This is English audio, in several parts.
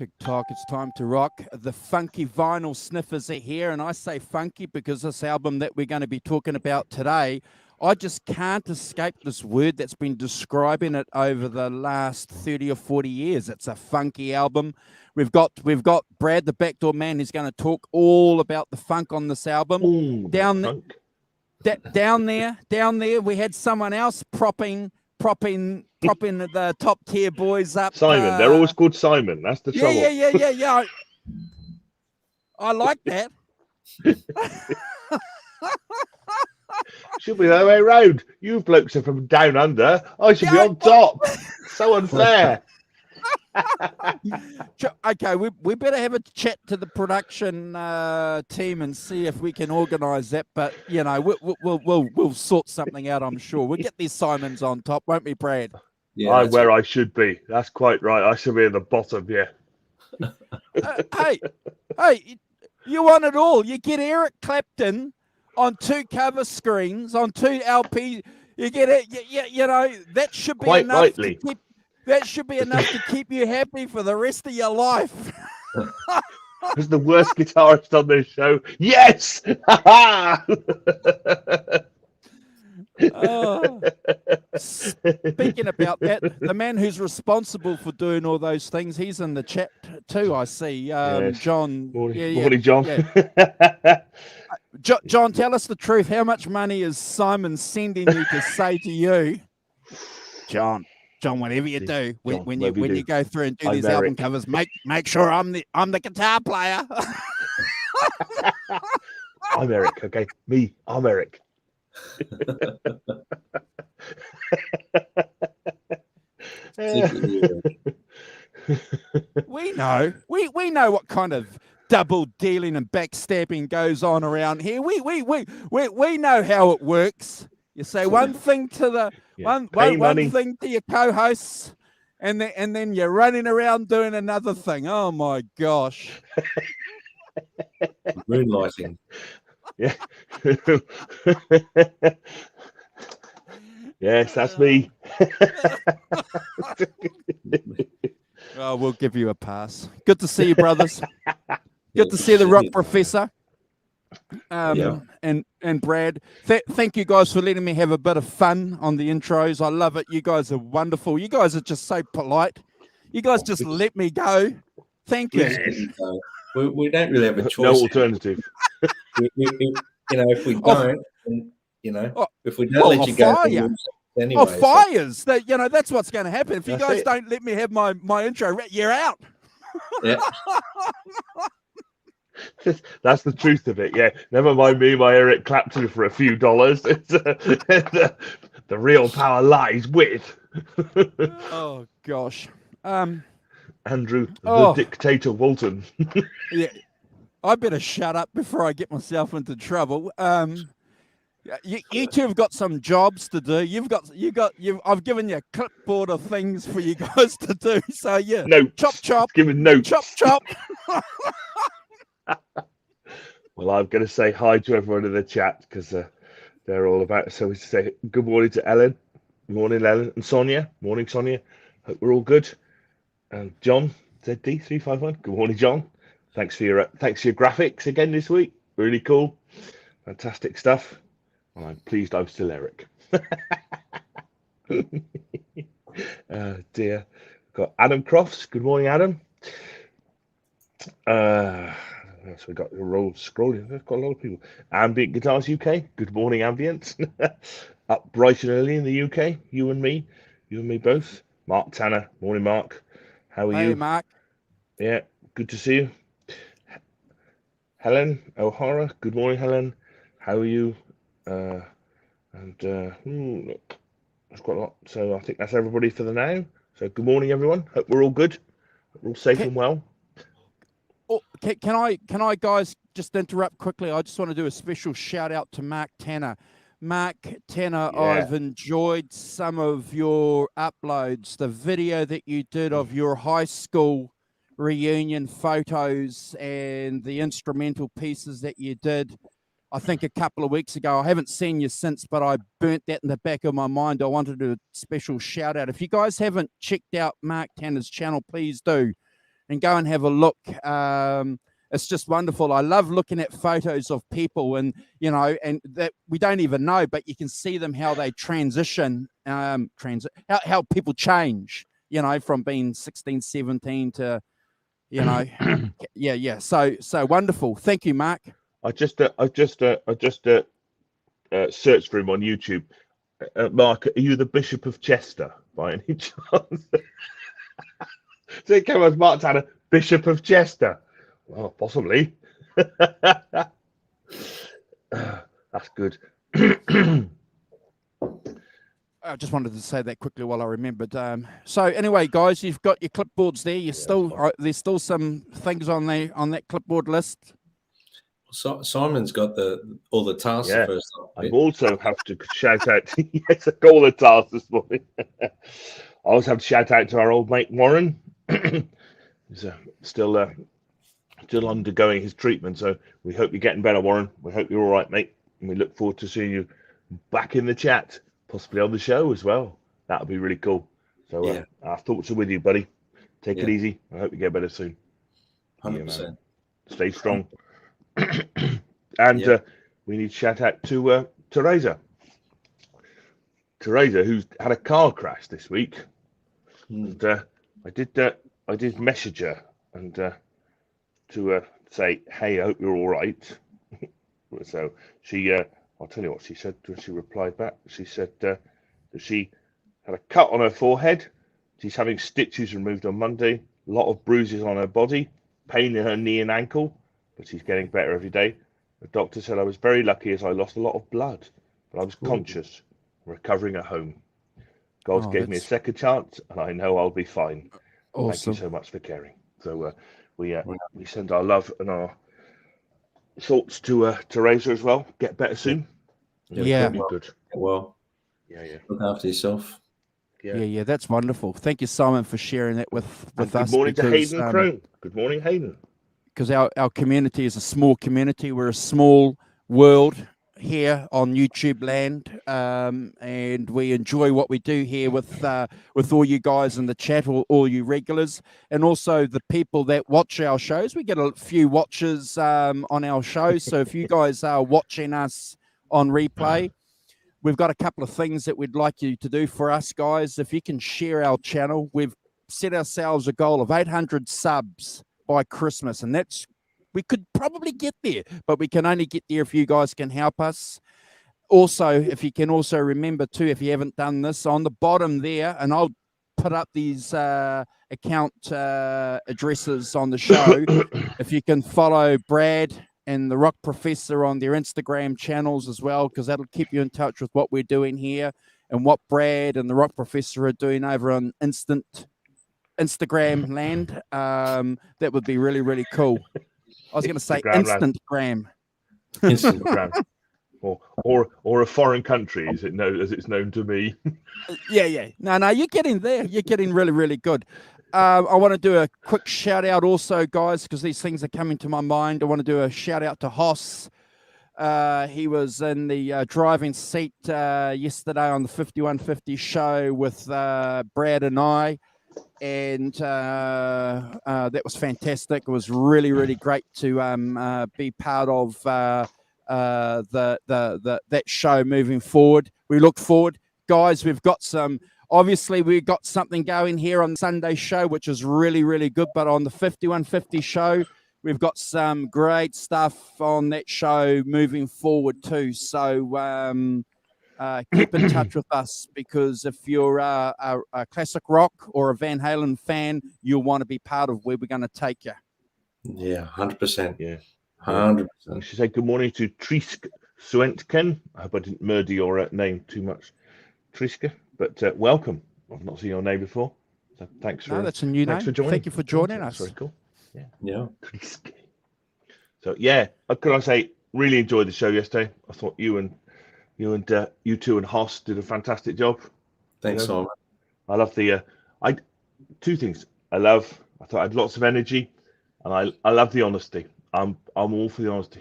TikTok, it's time to rock. The funky vinyl sniffers are here, and I say funky because this album that we're going to be talking about today, I just can't escape this word that's been describing it over the last 30 or 40 years. It's a funky album. We've got Brad, the backdoor man, who's going to talk all about the funk on this album. Ooh, down funk. Down there, we had someone else propping the top tier boys up. Simon, they're always called Simon. That's the trouble. Yeah. I like that. Should be the other way around. You blokes are from down under. I should be on top. So unfair. Okay, we better have a chat to the production team and see if we can organise that. But you know, we'll sort something out. I'm sure we'll get these Simons on top, won't we, Brad? Yeah, I'm where I should be. That's quite right. I should be at the bottom. Yeah. Hey, you want it all? You get Eric Clapton on 2 cover screens on 2 LP. You get it. You know that should be Quite enough rightly. to keep. That should be enough to keep you happy for the rest of your life. As the worst guitarist on this show. Yes! Speaking about that, the man who's responsible for doing all those things, he's in the chat too, I see. Yes. John. Morning, John. Yeah. John, tell us the truth. How much money is Simon sending you to say to you, John, whatever you do, when you go through and do these album covers, make sure I'm the guitar player. I'm Eric, okay? I'm Eric. We know what kind of double dealing and backstabbing goes on around here. We know how it works. You say one thing to the one thing to your co-hosts, and then you're running around doing another thing. Oh my gosh! Moonlighting. Yeah. Yes, that's me. Oh, we'll give you a pass. Good to see you, brothers. Good to see the Rock Professor. And Brad, thank you guys for letting me have a bit of fun on the intros. I love it. You guys are wonderful. You guys are just so polite. You guys just let me go. Thank you. Yes. We don't really have a choice. No alternative. If we don't, if we don't let you go, anyway. Fires! That's what's going to happen. If you guys don't let me have my intro, you're out. Yeah. That's the truth of it. Yeah, never mind me, my Eric Clapton for a few dollars. The real power lies with. Oh gosh, Andrew, the dictator Walton. Yeah, I better shut up before I get myself into trouble. You two have got some jobs to do. I've given you a clipboard of things for you guys to do. So yeah, chop, giving notes. Chop. Well, I'm going to say hi to everyone in the chat because they're all about it. So we say good morning to Ellen. Good morning, Ellen. And Sonia. Morning, Sonia. Hope we're all good. And John, ZD351. Good morning, John. Thanks for your graphics again this week. Really cool. Fantastic stuff. Well, I'm pleased I'm still Eric. Dear. Got Adam Crofts. Good morning, Adam. So we got a roll scrolling. We've got a lot of people. Ambient Guitars UK. Good morning, Ambient. Up bright and early in the UK. You and me both. Mark Tanner. Morning, Mark. How are you? Hey, Mark. Yeah, good to see you. Helen O'Hara. Good morning, Helen. How are you? Look, that's quite a lot. So I think that's everybody for the now. So good morning, everyone. Hope we're all good. We're all safe and well. Can I guys just interrupt quickly? I just want to do a special shout out to Mark Tanner. Mark Tanner, yeah. I've enjoyed some of your uploads. The video that you did of your high school reunion photos and the instrumental pieces that you did, I think a couple of weeks ago. I haven't seen you since, but I burnt that in the back of my mind. I wanted to do a special shout out. If you guys haven't checked out Mark Tanner's channel, please do. and go and have a look. It's just wonderful. I love looking at photos of people, and and that we don't even know, but you can see them, how they transition, how people change, from being 16, 17 to, yeah. So wonderful. Thank you, Mark. I just searched for him on YouTube. Mark, are you the Bishop of Chester by any chance? So it came as Mark Tanner, Bishop of Chester. Well, possibly. That's good. I just wanted to say that quickly while I remembered. So anyway, guys, you've got your clipboards there. There's still some things on that clipboard list. So Simon's got all the tasks. Yeah. First I also have to shout out. Yes, I got all the tasks this morning. I also have to shout out to our old mate Warren. He's still undergoing his treatment, so we hope you're getting better, Warren. We hope you're all right, mate, and we look forward to seeing you back in the chat, possibly on the show as well. That would be really cool. So our thoughts are with you, buddy. Take it easy. I hope you get better soon. 100%. Stay strong. And we need to shout out to Teresa. Teresa, who's had a car crash this week. And I did message her and to say, hey, I hope you're all right. So she, I'll tell you what she said when she replied back. She said that she had a cut on her forehead. She's having stitches removed on Monday. A lot of bruises on her body, pain in her knee and ankle, but she's getting better every day. The doctor said I was very lucky as I lost a lot of blood, but I was conscious, recovering at home. God gave me a second chance, and I know I'll be fine. Awesome. Thank you so much for caring. So we send our love and our thoughts to Teresa as well. Get better soon. Yeah. Be good. Well. Yeah. Look after yourself. Yeah. That's wonderful. Thank you, Simon, for sharing that with us. Good morning to Hayden Crone. Good morning, Hayden. Because our community is a small community. We're a small world here on YouTube land, and we enjoy what we do here with all you guys in the chat, all you regulars, and also the people that watch our shows. We get a few watchers on our shows, so if you guys are watching us on replay, we've got a couple of things that we'd like you to do for us, guys. If you can share our channel, we've set ourselves a goal of 800 subs by Christmas, and we could probably get there, but we can only get there if you guys can help us. Also, if you can also remember too, if you haven't done this, on the bottom there, and I'll put up these account addresses on the show. If you can follow Brad and the Rock Professor on their Instagram channels as well, because that'll keep you in touch with what we're doing here and what Brad and the Rock Professor are doing over on Instagram land. That would be really, really cool. I was going to say Instantgram. Instantgram. Or a foreign country, as it's known to me. Yeah. No, you're getting there. You're getting really, really good. I want to do a quick shout out also, guys, because these things are coming to my mind. I want to do a shout out to Hoss. He was in the driving seat yesterday on the 5150 show with Brad and I. And that was fantastic. It was really, really great to be part of that show moving forward. We look forward, guys. We've got something going here on Sunday show, which is really, really good. But on the 5150 show, we've got some great stuff on that show moving forward too. So keep in touch with us, because if you're a classic rock or a Van Halen fan, you'll want to be part of where we're going to take you. Yeah, 100%. Yeah, 100%. I should say good morning to Trisk Suentken. I hope I didn't murder your name too much, Triska. But welcome. I've not seen your name before, so thanks for. No, that's a new name. For joining. Thank you for joining us. Very cool. Yeah. Trisk. So yeah, could I say really enjoyed the show yesterday. I thought you two and Hoss did a fantastic job. Thanks, Simon. I love two things. I thought I had lots of energy, and I love the honesty. I'm all for the honesty.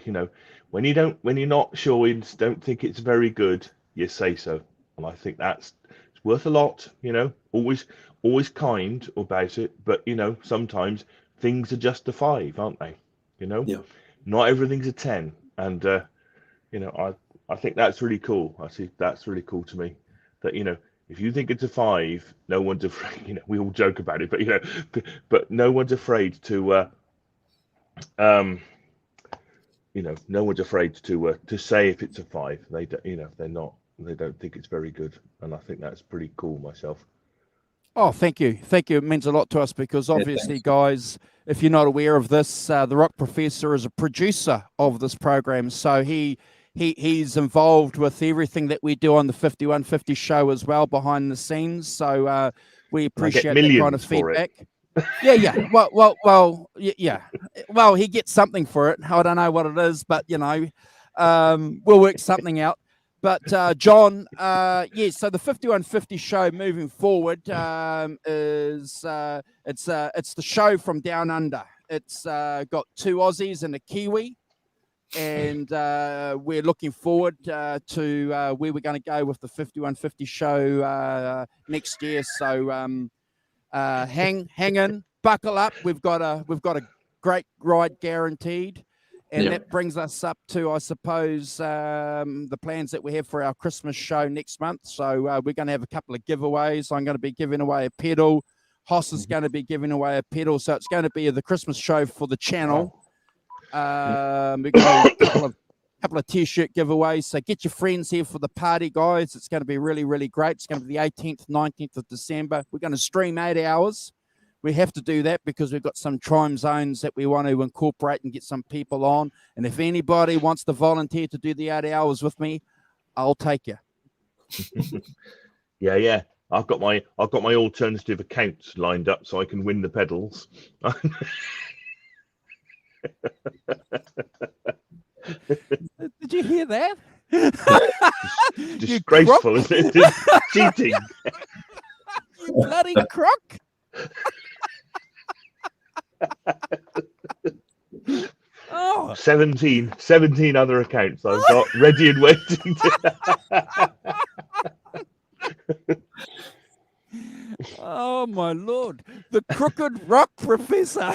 When you're not sure, you don't think it's very good, you say so, and I think it's worth a lot. Always kind about it, but sometimes things are just a 5, aren't they? You know, Yeah. not everything's a 10, and you know, I think that's really cool. I see that's really cool to me. That, you know, if you think it's a 5, no one's afraid. You know, we all joke about it, but, you know, but no one's afraid to you know, no one's afraid to say if it's a 5. They don't, you know, they don't think it's very good, and I think that's pretty cool myself. Oh, thank you. Thank you. It means a lot to us because obviously, guys, if you're not aware of this, the Rock Professor is a producer of this program. So he's involved with everything that we do on the 5150 show as well, behind the scenes. So we appreciate that kind of feedback. Yeah. Well, yeah. Well, he gets something for it. I don't know what it is, but, you know, we'll work something out. But John, so the 5150 show moving forward is it's the show from down under. It's got 2 Aussies and a Kiwi, and we're looking forward to where we're going to go with the 5150 show next year. So hang in, buckle up. We've got a great ride guaranteed. And that brings us up to, I suppose, the plans that we have for our Christmas show next month. So we're going to have a couple of giveaways. I'm going to be giving away a pedal. Hoss is going to be giving away a pedal. So it's going to be the Christmas show for the channel. We're going to have a couple of T-shirt giveaways. So get your friends here for the party, guys. It's going to be really, really great. It's going to be the 18th, 19th of December. We're going to stream 8 hours. We have to do that because we've got some time zones that we want to incorporate and get some people on. And if anybody wants to volunteer to do the 8 hours with me, I'll take you. Yeah. I've got my alternative accounts lined up so I can win the pedals. Did you hear that? Disgraceful, isn't it? Cheating. You bloody crook. Oh. 17 other accounts I've got ready and waiting Oh my Lord, the Crooked Rock Professor.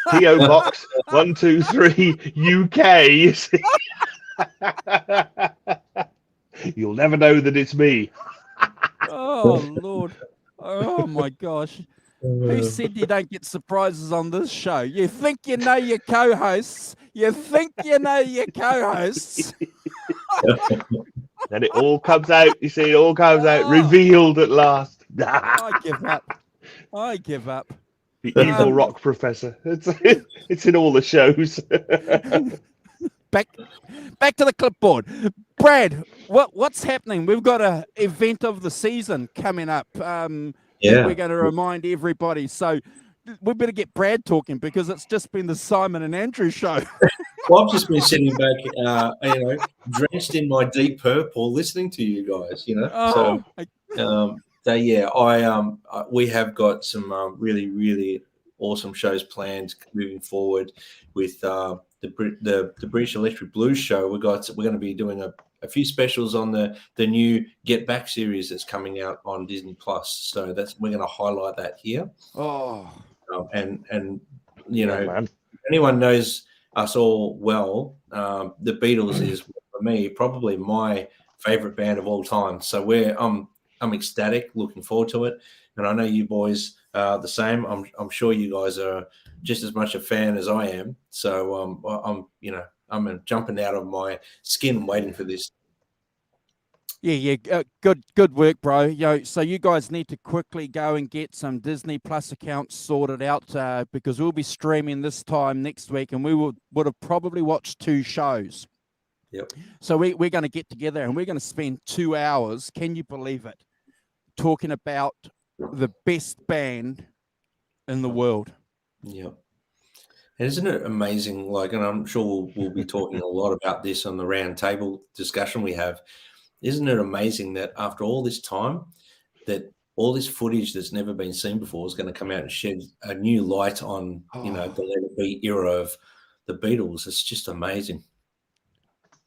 PO Box 123 UK. You'll never know that it's me. Oh Lord. Oh my gosh. Who said you don't get surprises on this show? You think you know your co-hosts. Then it all comes out. You see, it all comes out revealed at last. I give up. The evil rock professor. It's in all the shows. Back to the clipboard. Brad, what's happening? We've got an event of the season coming up. We're going to remind everybody. So we better get Brad talking because it's just been the Simon and Andrew show. Well, I've just been sitting back, drenched in my deep purple, listening to you guys. We have got some really, really awesome shows planned moving forward with the British Electric Blues show. We're going to be doing a few specials on the new Get Back series that's coming out on Disney Plus. So we're going to highlight that here. And if anyone knows us all well, the Beatles is for me probably my favorite band of all time. So I'm ecstatic, looking forward to it, and I know you boys are the same. I'm sure you guys are just as much a fan as I am. So I'm jumping out of my skin waiting for this. Yeah. Good work, bro. So you guys need to quickly go and get some Disney Plus accounts sorted out because we'll be streaming this time next week, and we would have probably watched 2 shows. Yep. So we're going to get together and we're going to spend 2 hours. Can you believe it? Talking about the best band in the world. Yeah. Isn't it amazing? And I'm sure we'll be talking a lot about this on the round table discussion we have. Isn't it amazing that after all this time, that all this footage that's never been seen before is going to come out and shed a new light on, the Let It Be era of the Beatles? It's just amazing.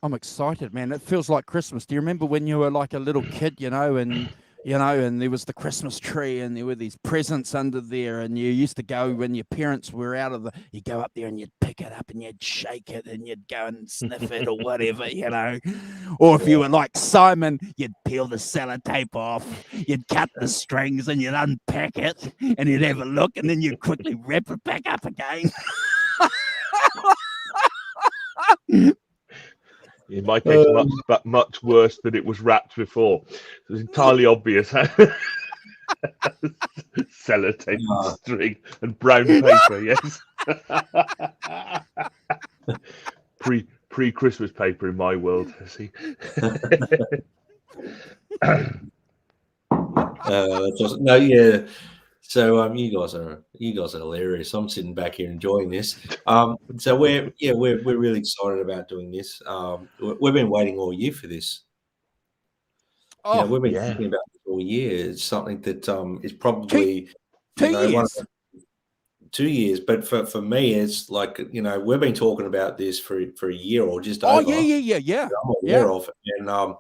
I'm excited, man. It feels like Christmas. Do you remember when you were like a little kid, and you know, and there was the Christmas tree and there were these presents under there, and you used to go when your parents were out of you'd go up there and you'd pick it up and you'd shake it and you'd go and sniff it or whatever, you know. Or if you were like Simon, you'd peel the sellotape off, you'd cut the strings and you'd unpack it and you'd have a look and then you'd quickly wrap it back up again. In my case, much worse than it was wrapped before. It was entirely obvious. Sellotape, string, and brown paper. Yes. Pre-Christmas paper in my world. See. No, yeah. So you guys are hilarious. I'm sitting back here enjoying this. So we're really excited about doing this. We've been waiting all year for this. Oh, we've been thinking about this all year. It's something that is probably 2 years. 2 years, but for me, it's like we've been talking about this for a year or just over. Yeah. I'm aware of, and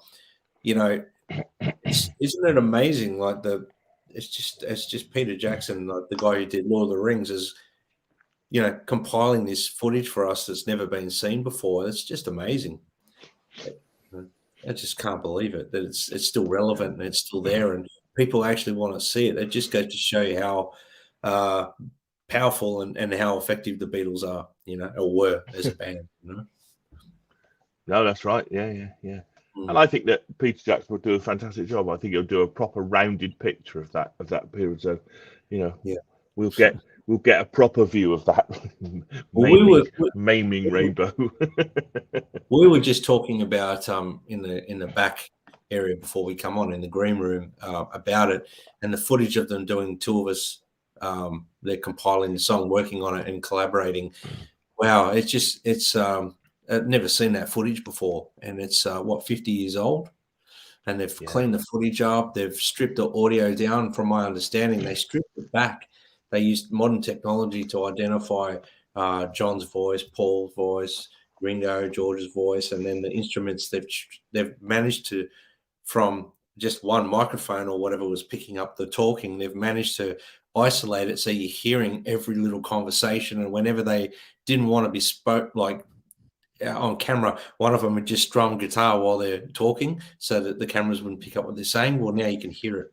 isn't it amazing? Like it's just Peter Jackson, like the guy who did Lord of the Rings, is compiling this footage for us that's never been seen before. It's just amazing. I just can't believe it that it's still relevant and it's still there, and people actually want to see it. It just goes to show you how powerful and how effective the Beatles are, or were as a band. No, that's right. Yeah. And I think that Peter Jackson will do a fantastic job. I think he'll do a proper rounded picture of that period. So, we'll get a proper view of that maiming rainbow. We were just talking about in the back area before we come on in the green room about it, and the footage of them doing two of us. They're compiling the song, working on it, and collaborating. Wow, it's I've never seen that footage before, and it's 50 years old, and they've cleaned the footage up. They've stripped the audio down. From my understanding, they stripped it back. They used modern technology to identify John's voice, Paul's voice, Ringo, George's voice, and then the instruments. They've managed to, from just one microphone or whatever was picking up the talking, they've managed to isolate it so you're hearing every little conversation. And whenever they didn't want to be on camera, one of them would just strum guitar while they're talking so that the cameras wouldn't pick up what they're saying. Well, now you can hear it.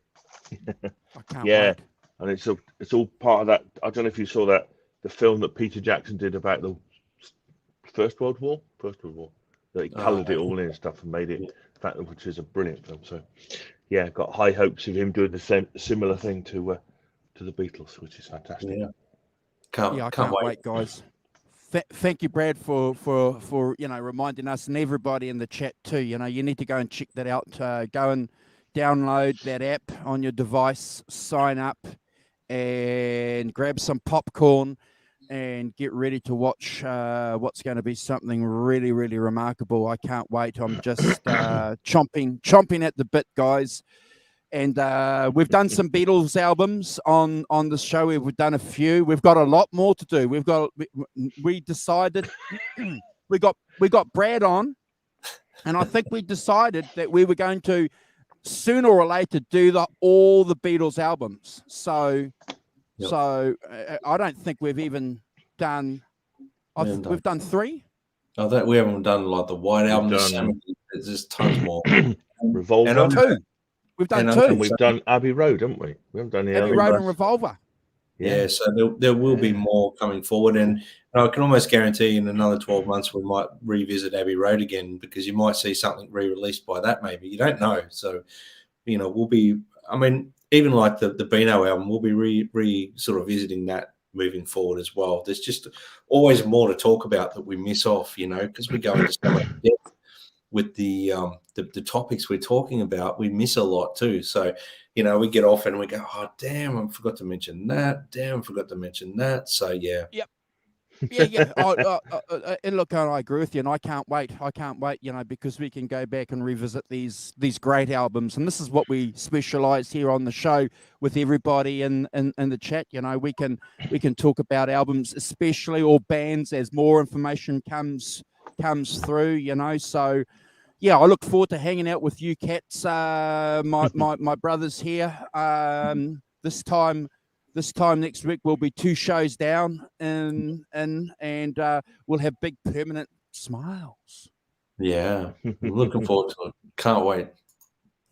I can't wait. And it's all part of that. I don't know if you saw the film that Peter Jackson did about the First World War. That he coloured it all in and stuff and made it, which is a brilliant film. So, got high hopes of him doing the similar thing to the Beatles, which is fantastic. Yeah, I can't wait, guys. Thank you, Brad, for reminding us and everybody in the chat too. You need to go and check that out. Go and download that app on your device, sign up, and grab some popcorn and get ready to watch what's going to be something really, really remarkable. I can't wait. I'm just chomping at the bit, guys. And we've done some Beatles albums on the show. We've done a few. We've got a lot more to do. We decided we got Brad on, and I think we decided that we were going to sooner or later do all the Beatles albums. So I don't think we've even done. We've done 3. I think we haven't done like the White Album. There's just tons more. Revolver. And 2. We've done 2. And we've done Abbey Road, haven't we? We haven't done the Abbey Road and Revolver. Yeah, so there will be more coming forward, and I can almost guarantee in another 12 months we might revisit Abbey Road again, because you might see something re-released by that. Maybe you don't know. So we'll be. I mean, even like the Beano album, we'll be re sort of visiting that moving forward as well. There's just always more to talk about that we miss off, because we go into so much depth with the topics we're talking about. We miss a lot too. So, we get off and we go, oh, damn, I forgot to mention that. Damn, I forgot to mention that. So, yeah. Yep. Yeah. And look, I agree with you, and I can't wait, because we can go back and revisit these great albums. And this is what we specialize here on the show with everybody in the chat. We can talk about albums, especially, or bands, as more information comes through, so yeah, I look forward to hanging out with you cats, my brothers here. This time next week we'll be 2 shows down, and we'll have big permanent smiles. Yeah, I'm looking forward to it. Can't wait.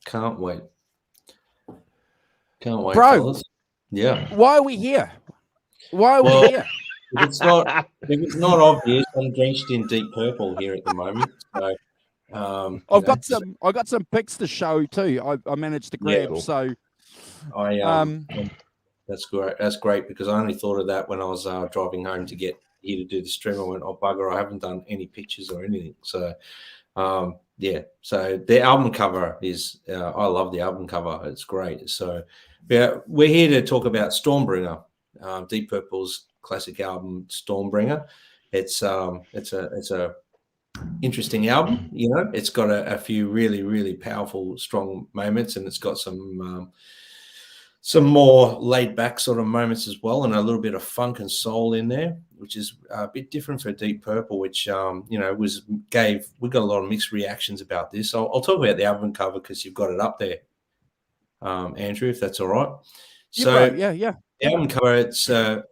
Can't wait. Can't wait, Bro. fellas. Yeah. Why are we here? Why are we here? If it's not obvious, I'm drenched in Deep Purple here at the moment. So I got some pics to show too. I managed to grab. cool. So that's great. That's great because I only thought of that when I was driving home to get here to do the stream. I went, oh bugger, I haven't done any pictures or anything. So yeah. So the album cover is I love the album cover. It's great. So yeah, we're here to talk about Stormbringer, Deep Purple's classic album Stormbringer. It's a interesting album. You know, it's got a few really, really powerful, strong moments, and it's got some more laid back sort of moments as well, and a little bit of funk and soul in there, which is a bit different for Deep Purple, which we got a lot of mixed reactions about this. So I'll talk about the album cover because you've got it up there, Andrew, if that's all right. So yeah. The album cover, it's a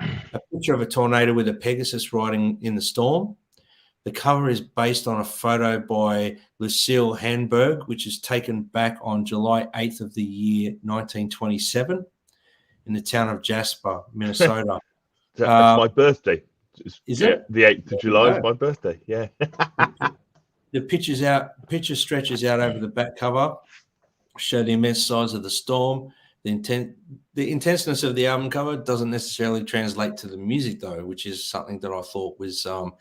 picture of a tornado with a Pegasus riding in the storm. The cover is based on a photo by Lucille Handberg, which is taken back on July 8th of the year 1927 in the town of Jasper, Minnesota. That's my birthday. Is it? The 8th of July is my birthday, yeah. The picture stretches out over the back cover, show the immense size of the storm. The intenseness of the album cover doesn't necessarily translate to the music, though, which is something that I thought was an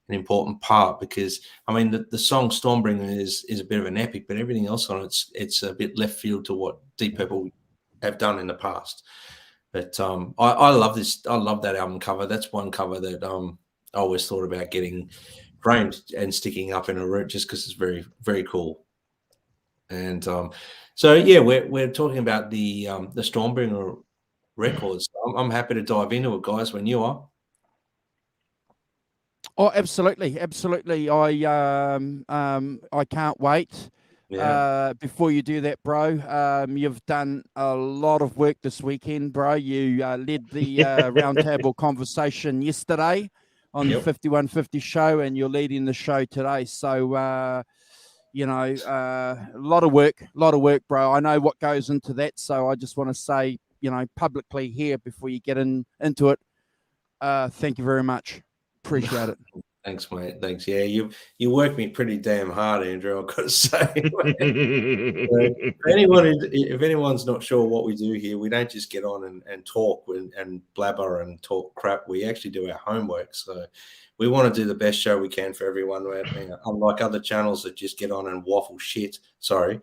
important part, because I mean the song Stormbringer is a bit of an epic, but everything else on it's a bit left field to what Deep Purple have done in the past. But I love this. I love that album cover. That's one cover that I always thought about getting framed and sticking up in a room just because it's very, very cool. And so yeah, we're talking about the Stormbringer records. I'm happy to dive into it, guys, when you are. Oh, absolutely. I can't wait. Yeah. Before you do that, bro, you've done a lot of work this weekend, bro. You led the roundtable conversation yesterday on the 5150 show, and you're leading the show today. So, a lot of work, bro. I know what goes into that. So I just want to say, publicly here before you get into it, thank you very much. Appreciate it. Thanks, mate. Thanks. Yeah, you worked me pretty damn hard, Andrew, I've got to say. If anyone's not sure what we do here, we don't just get on and talk and blabber and talk crap. We actually do our homework. So we want to do the best show we can for everyone. Unlike other channels that just get on and waffle shit. Sorry,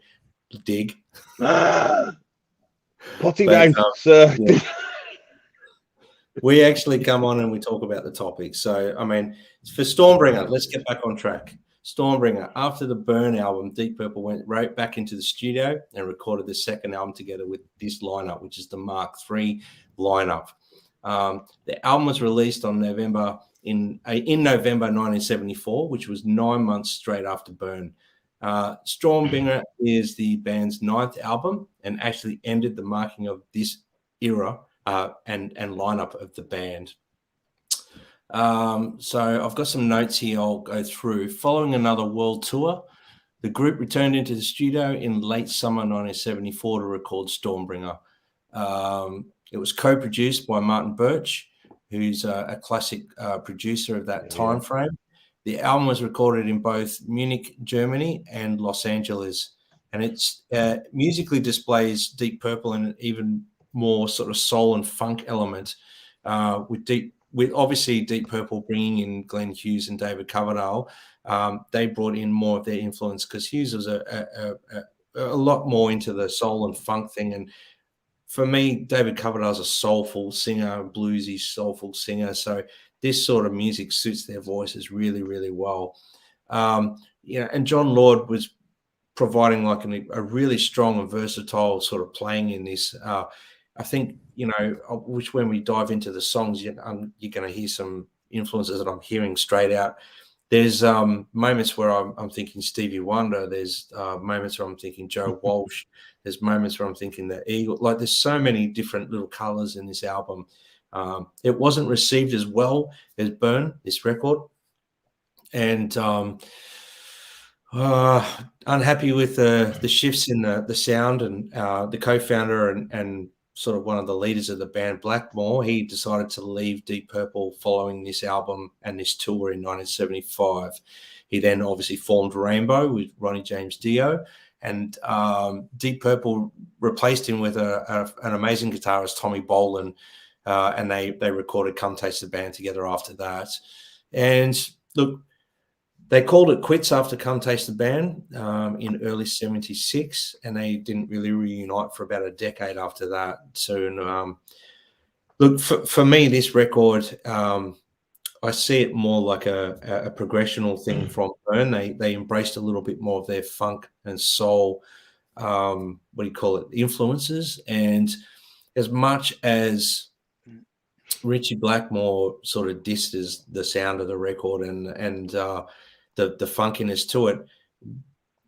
dig. Potty down, sir. Yeah. We actually come on and we talk about the topic. So, I mean, for Stormbringer, let's get back on track. Stormbringer, after the Burn album, Deep Purple went right back into the studio and recorded the second album together with this lineup, which is the Mark III lineup. The album was released on November 1974, which was 9 months straight after Burn. Stormbringer is the band's 9th album and actually ended the marking of this era and lineup of the band. So I've got some notes here I'll go through. Following another world tour, the group returned into the studio in late summer 1974 to record Stormbringer. It was co-produced by Martin Birch, who's a classic producer of that time frame. The album was recorded in both Munich, Germany and Los Angeles, and it's musically displays Deep Purple in an even more sort of soul and funk element, with obviously Deep Purple bringing in Glenn Hughes and David Coverdale. They brought in more of their influence because Hughes was a lot more into the soul and funk thing. And for me, David Coverdale's a soulful singer, bluesy, soulful singer. So this sort of music suits their voices really, really well. And John Lord was providing like a really strong and versatile sort of playing in this. I think, which when we dive into the songs, you're going to hear some influences that I'm hearing straight out There's moments where I'm thinking Stevie Wonder. There's moments where I'm thinking Joe Walsh. There's moments where I'm thinking the Eagle. Like, there's so many different little colors in this album. It wasn't received as well as Burn, this record, and unhappy with the shifts in the sound. And the co-founder and sort of one of the leaders of the band, Blackmore, he decided to leave Deep Purple following this album and this tour in 1975. He then obviously formed Rainbow with Ronnie James Dio, and Deep Purple replaced him with an amazing guitarist, Tommy Bolin, and they recorded Come Taste the Band together after that. And look, they called it quits after Come Taste the Band in early 76, and they didn't really reunite for about a decade after that. So, look, for me, this record, I see it more like a progressional thing from Burn. They embraced a little bit more of their funk and soul, influences. And as much as Richie Blackmore sort of dissed the sound of the record and the funkiness to it,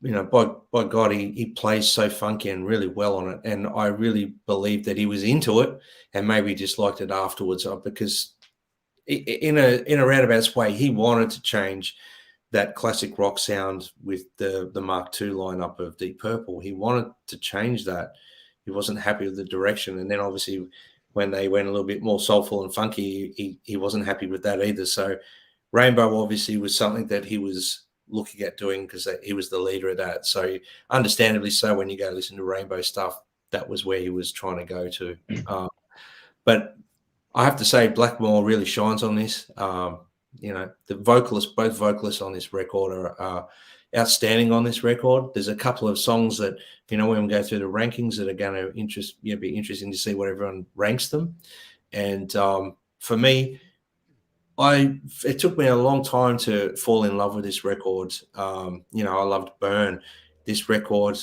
you know, by God, he plays so funky and really well on it. And I really believe that he was into it and maybe disliked it afterwards, because in a roundabout way, he wanted to change that classic rock sound with the Mark II lineup of Deep Purple. He wanted to change that. He wasn't happy with the direction. And then obviously when they went a little bit more soulful and funky, he wasn't happy with that either. So Rainbow obviously was something that he was looking at doing because he was the leader of that. So understandably so, when you go listen to Rainbow stuff, that was where he was trying to go to. But I have to say Blackmore really shines on this. You know, both vocalists on this record are outstanding on this record. There's a couple of songs that, you know, when we go through the rankings, that are going to be interesting to see what everyone ranks them. And for me, it took me a long time to fall in love with this record. You know, I loved Burn. This record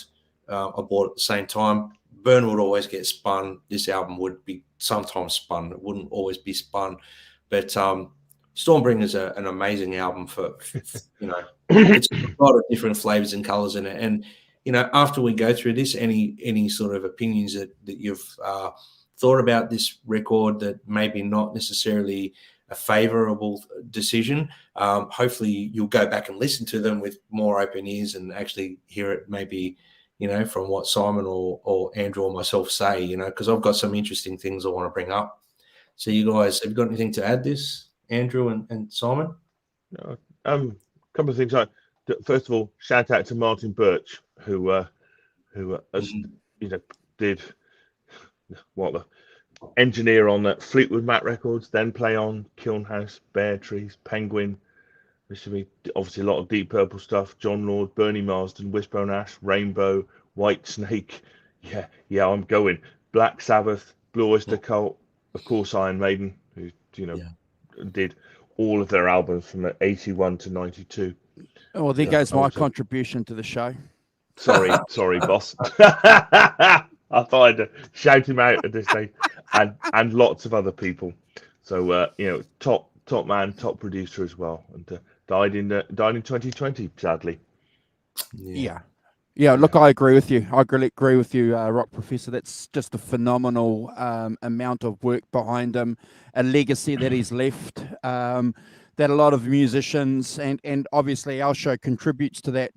I bought at the same time. Burn would always get spun. This album would be sometimes spun. It wouldn't always be spun. But Stormbringer is an amazing album for you know, it's a lot of different flavors and colors in it. And, you know, after we go through this, any sort of opinions that you've thought about this record that maybe not necessarily a favorable decision, hopefully you'll go back and listen to them with more open ears and actually hear it maybe, you know, from what Simon or Andrew or myself say, you know, because I've got some interesting things I want to bring up. So you guys, have you got anything to add this, Andrew and Simon? A couple of things. First of all, shout out to Martin Birch, who has, you know, did the engineer on Fleetwood Mac Records, then play on Kiln House, Bear Trees, Penguin. There should be obviously a lot of Deep Purple stuff. John Lord, Bernie Marsden, Wishbone Ash, Rainbow, White Snake. Yeah, I'm going. Black Sabbath, Blue Oyster Cult, of course, Iron Maiden, who, you know, did all of their albums from 81 to 92. Oh, well, there goes my contribution to the show. Sorry, boss. I thought I'd shout him out at this stage, and lots of other people. So you know, top man, top producer as well, and died in 2020, sadly. Yeah. Look, I agree with you. I agree with you, Rock Professor. That's just a phenomenal amount of work behind him, a legacy that he's left. That a lot of musicians and obviously our show contributes to that.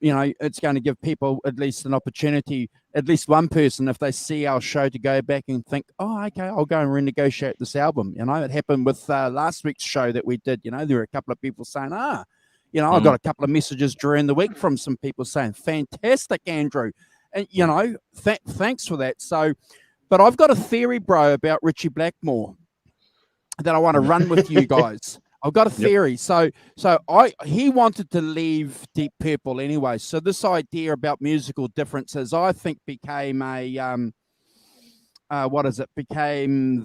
You know, it's going to give people at least an opportunity, at least one person, if they see our show, to go back and think, oh, okay, I'll go and renegotiate this album. You know, it happened with last week's show that we did. You know, there were a couple of people saying, you know, I got a couple of messages during the week from some people saying, fantastic, Andrew. And, you know, thanks for that. So, but I've got a theory, bro, about Richie Blackmore that I want to run with you guys. I've got a theory. So he wanted to leave Deep Purple anyway. So this idea about musical differences, I think, became became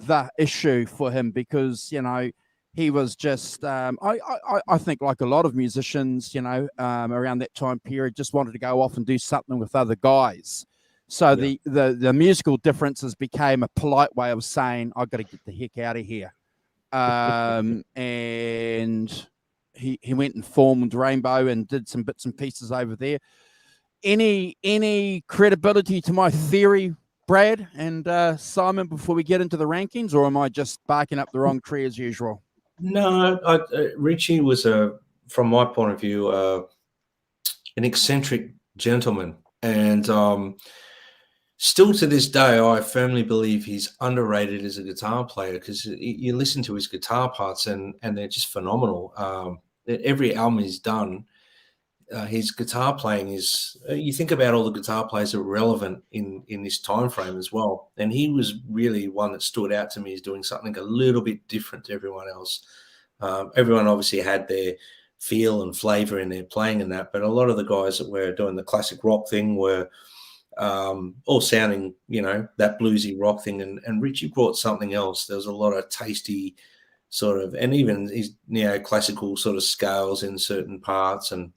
the issue for him, because, you know, he was just, I think, like a lot of musicians, you know, around that time period, just wanted to go off and do something with other guys. So the musical differences became a polite way of saying, I've got to get the heck out of here. And he went and formed Rainbow and did some bits and pieces over there. Any credibility to my theory, Brad and Simon, before we get into the rankings, or am I just barking up the wrong tree as usual? No, Richie was from my point of view, an eccentric gentleman, and still to this day, I firmly believe he's underrated as a guitar player, because you listen to his guitar parts and they're just phenomenal. Every album he's done, his guitar playing is. You think about all the guitar players that were relevant in this time frame as well, and he was really one that stood out to me as doing something a little bit different to everyone else. Everyone obviously had their feel and flavor in their playing and that, but a lot of the guys that were doing the classic rock thing were all sounding, that bluesy rock thing, and Richie brought something else. There was a lot of tasty sort of, and even his neoclassical sort of scales in certain parts, and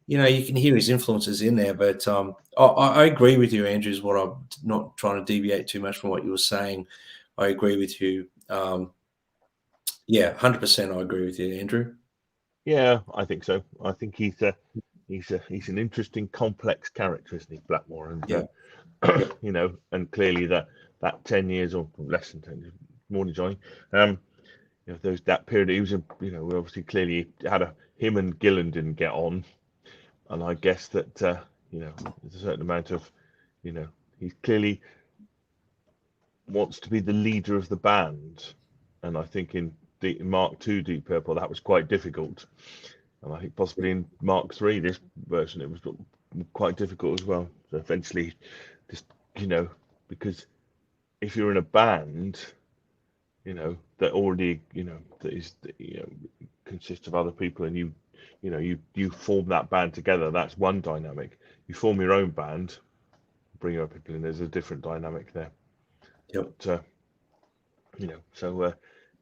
you can hear his influences in there. But I agree with you, Andrew, is what I'm not trying to deviate too much from what you were saying. I agree with you. 100% I agree with you, Andrew. Yeah, I think so. I think he's an interesting, complex character, isn't he, Blackmore? And and clearly that 10 years or less than 10 years, morning Johnny, that period he was obviously clearly had him and Gillan didn't get on, and I guess that there's a certain amount of he clearly wants to be the leader of the band, and I think in Mark II Deep Purple that was quite difficult, and I think possibly in Mark III this version it was quite difficult as well. So eventually, just because if you're in a band, that already that is consists of other people, and you form that band together, that's one dynamic. You form your own band, bring other people in, there's a different dynamic there. Yep. But, so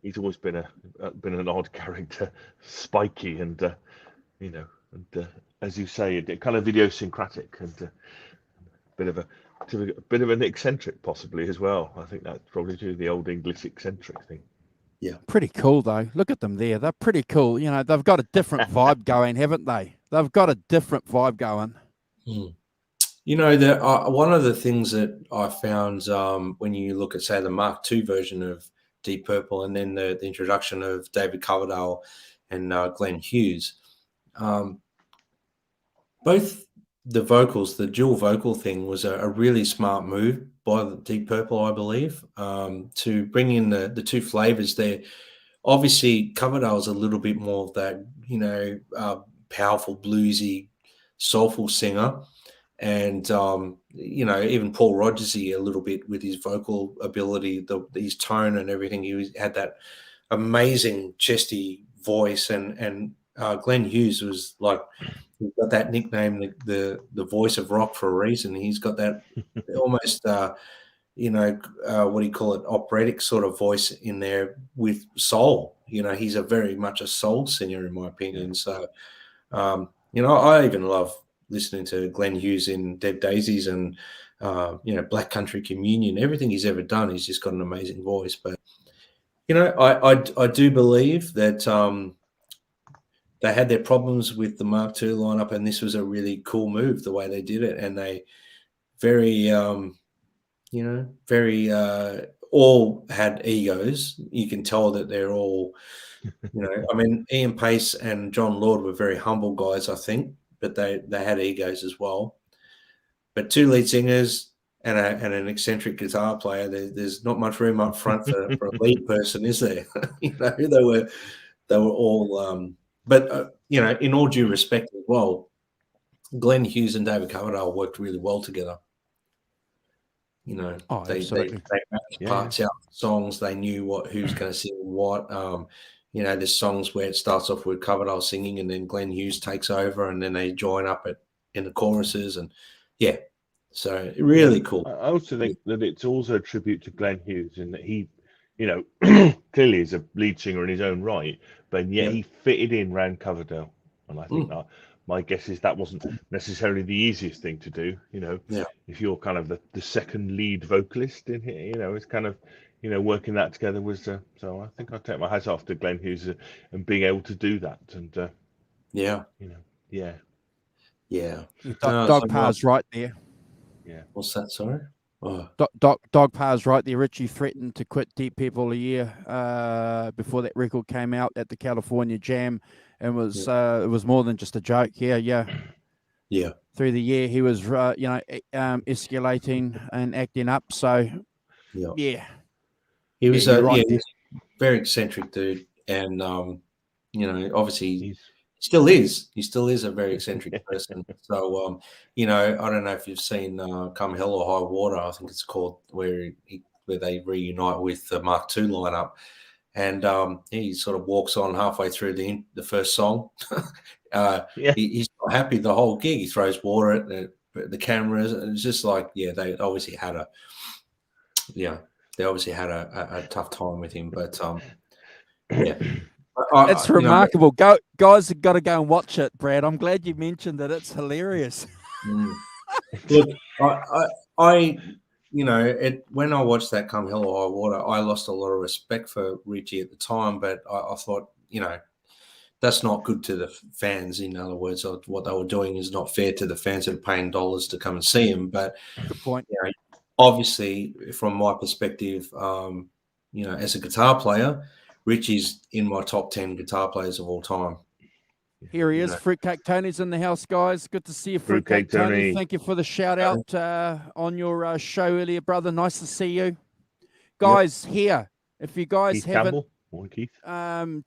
he's always been an odd character, spiky and as you say, kind of idiosyncratic and a bit of an eccentric possibly as well. I think that's probably due to the old English eccentric thing. Yeah. Pretty cool though. Look at them there. They're pretty cool. They've got a different vibe going, haven't they? They've got a different vibe going. One of the things that I found when you look at, say, the Mark II version of Deep Purple, and then the introduction of David Coverdale and Glenn Hughes, both the vocals, the dual vocal thing was a really smart move by the Deep Purple, I believe, to bring in the two flavors there. Obviously, Coverdale's a little bit more of that, powerful, bluesy, soulful singer. And, even Paul Rodgersy a little bit with his vocal ability, his tone and everything. He had that amazing chesty voice. And Glenn Hughes was like, he's got that nickname, the voice of rock, for a reason. He's got that almost, what do you call it, operatic sort of voice in there with soul. He's a very much a soul singer, in my opinion. So, I even love listening to Glenn Hughes in Dead Daisies and, Black Country Communion. Everything he's ever done, he's just got an amazing voice. But, I do believe that they had their problems with the Mark II lineup, and this was a really cool move, the way they did it. And they very, all had egos. You can tell that they're all, Ian Pace and John Lord were very humble guys, I think, but they had egos as well. But two lead singers and an eccentric guitar player, there's not much room up front for a lead person, is there? They were all, in all due respect as well, Glenn Hughes and David Coverdale worked really well together. They matched parts out, songs. They knew who's going to sing what. There's songs where it starts off with Coverdale singing, and then Glenn Hughes takes over, and then they join up in the choruses, and so really cool. I also think that it's also a tribute to Glenn Hughes in that he, clearly is a lead singer in his own right, but yet he fitted in round Coverdale, and I think that. My guess is that wasn't necessarily the easiest thing to do. If you're kind of the second lead vocalist in here, it's kind of, working that together was so I think I'd take my hat off to Glenn Hughes and being able to do that. And yeah, yeah. Dog Par's right there. Yeah. What's that? Sorry. Oh. Dog Par's right there. Richie threatened to quit Deep People a year before that record came out at the California Jam, and it was more than just a joke. Yeah. Through the year, he was escalating and acting up. So yeah, he was right he was a very eccentric dude, and obviously. He's Still is. He still is a very eccentric person. So, I don't know if you've seen Come Hell or High Water, I think it's called, where they reunite with the Mark II lineup. And he sort of walks on halfway through the first song. He's not happy the whole gig. He throws water at the cameras. And it's just like, they obviously had a tough time with him. But, yeah. It's remarkable. Guys have got to go and watch it, Brad. I'm glad you mentioned that. It's hilarious. Look, when I watched that Come Hell or High Water, I lost a lot of respect for Richie at the time, but I thought, that's not good to the fans. In other words, what they were doing is not fair to the fans that are paying dollars to come and see him. But good point. Obviously, from my perspective, as a guitar player, Richie's in my top 10 guitar players of all time. Here he is. Fruitcake Tony's in the house, guys. Good to see you, Fruitcake Tony. Thank you for the shout out on your show earlier, brother. Nice to see you. Guys, here, if you guys haven't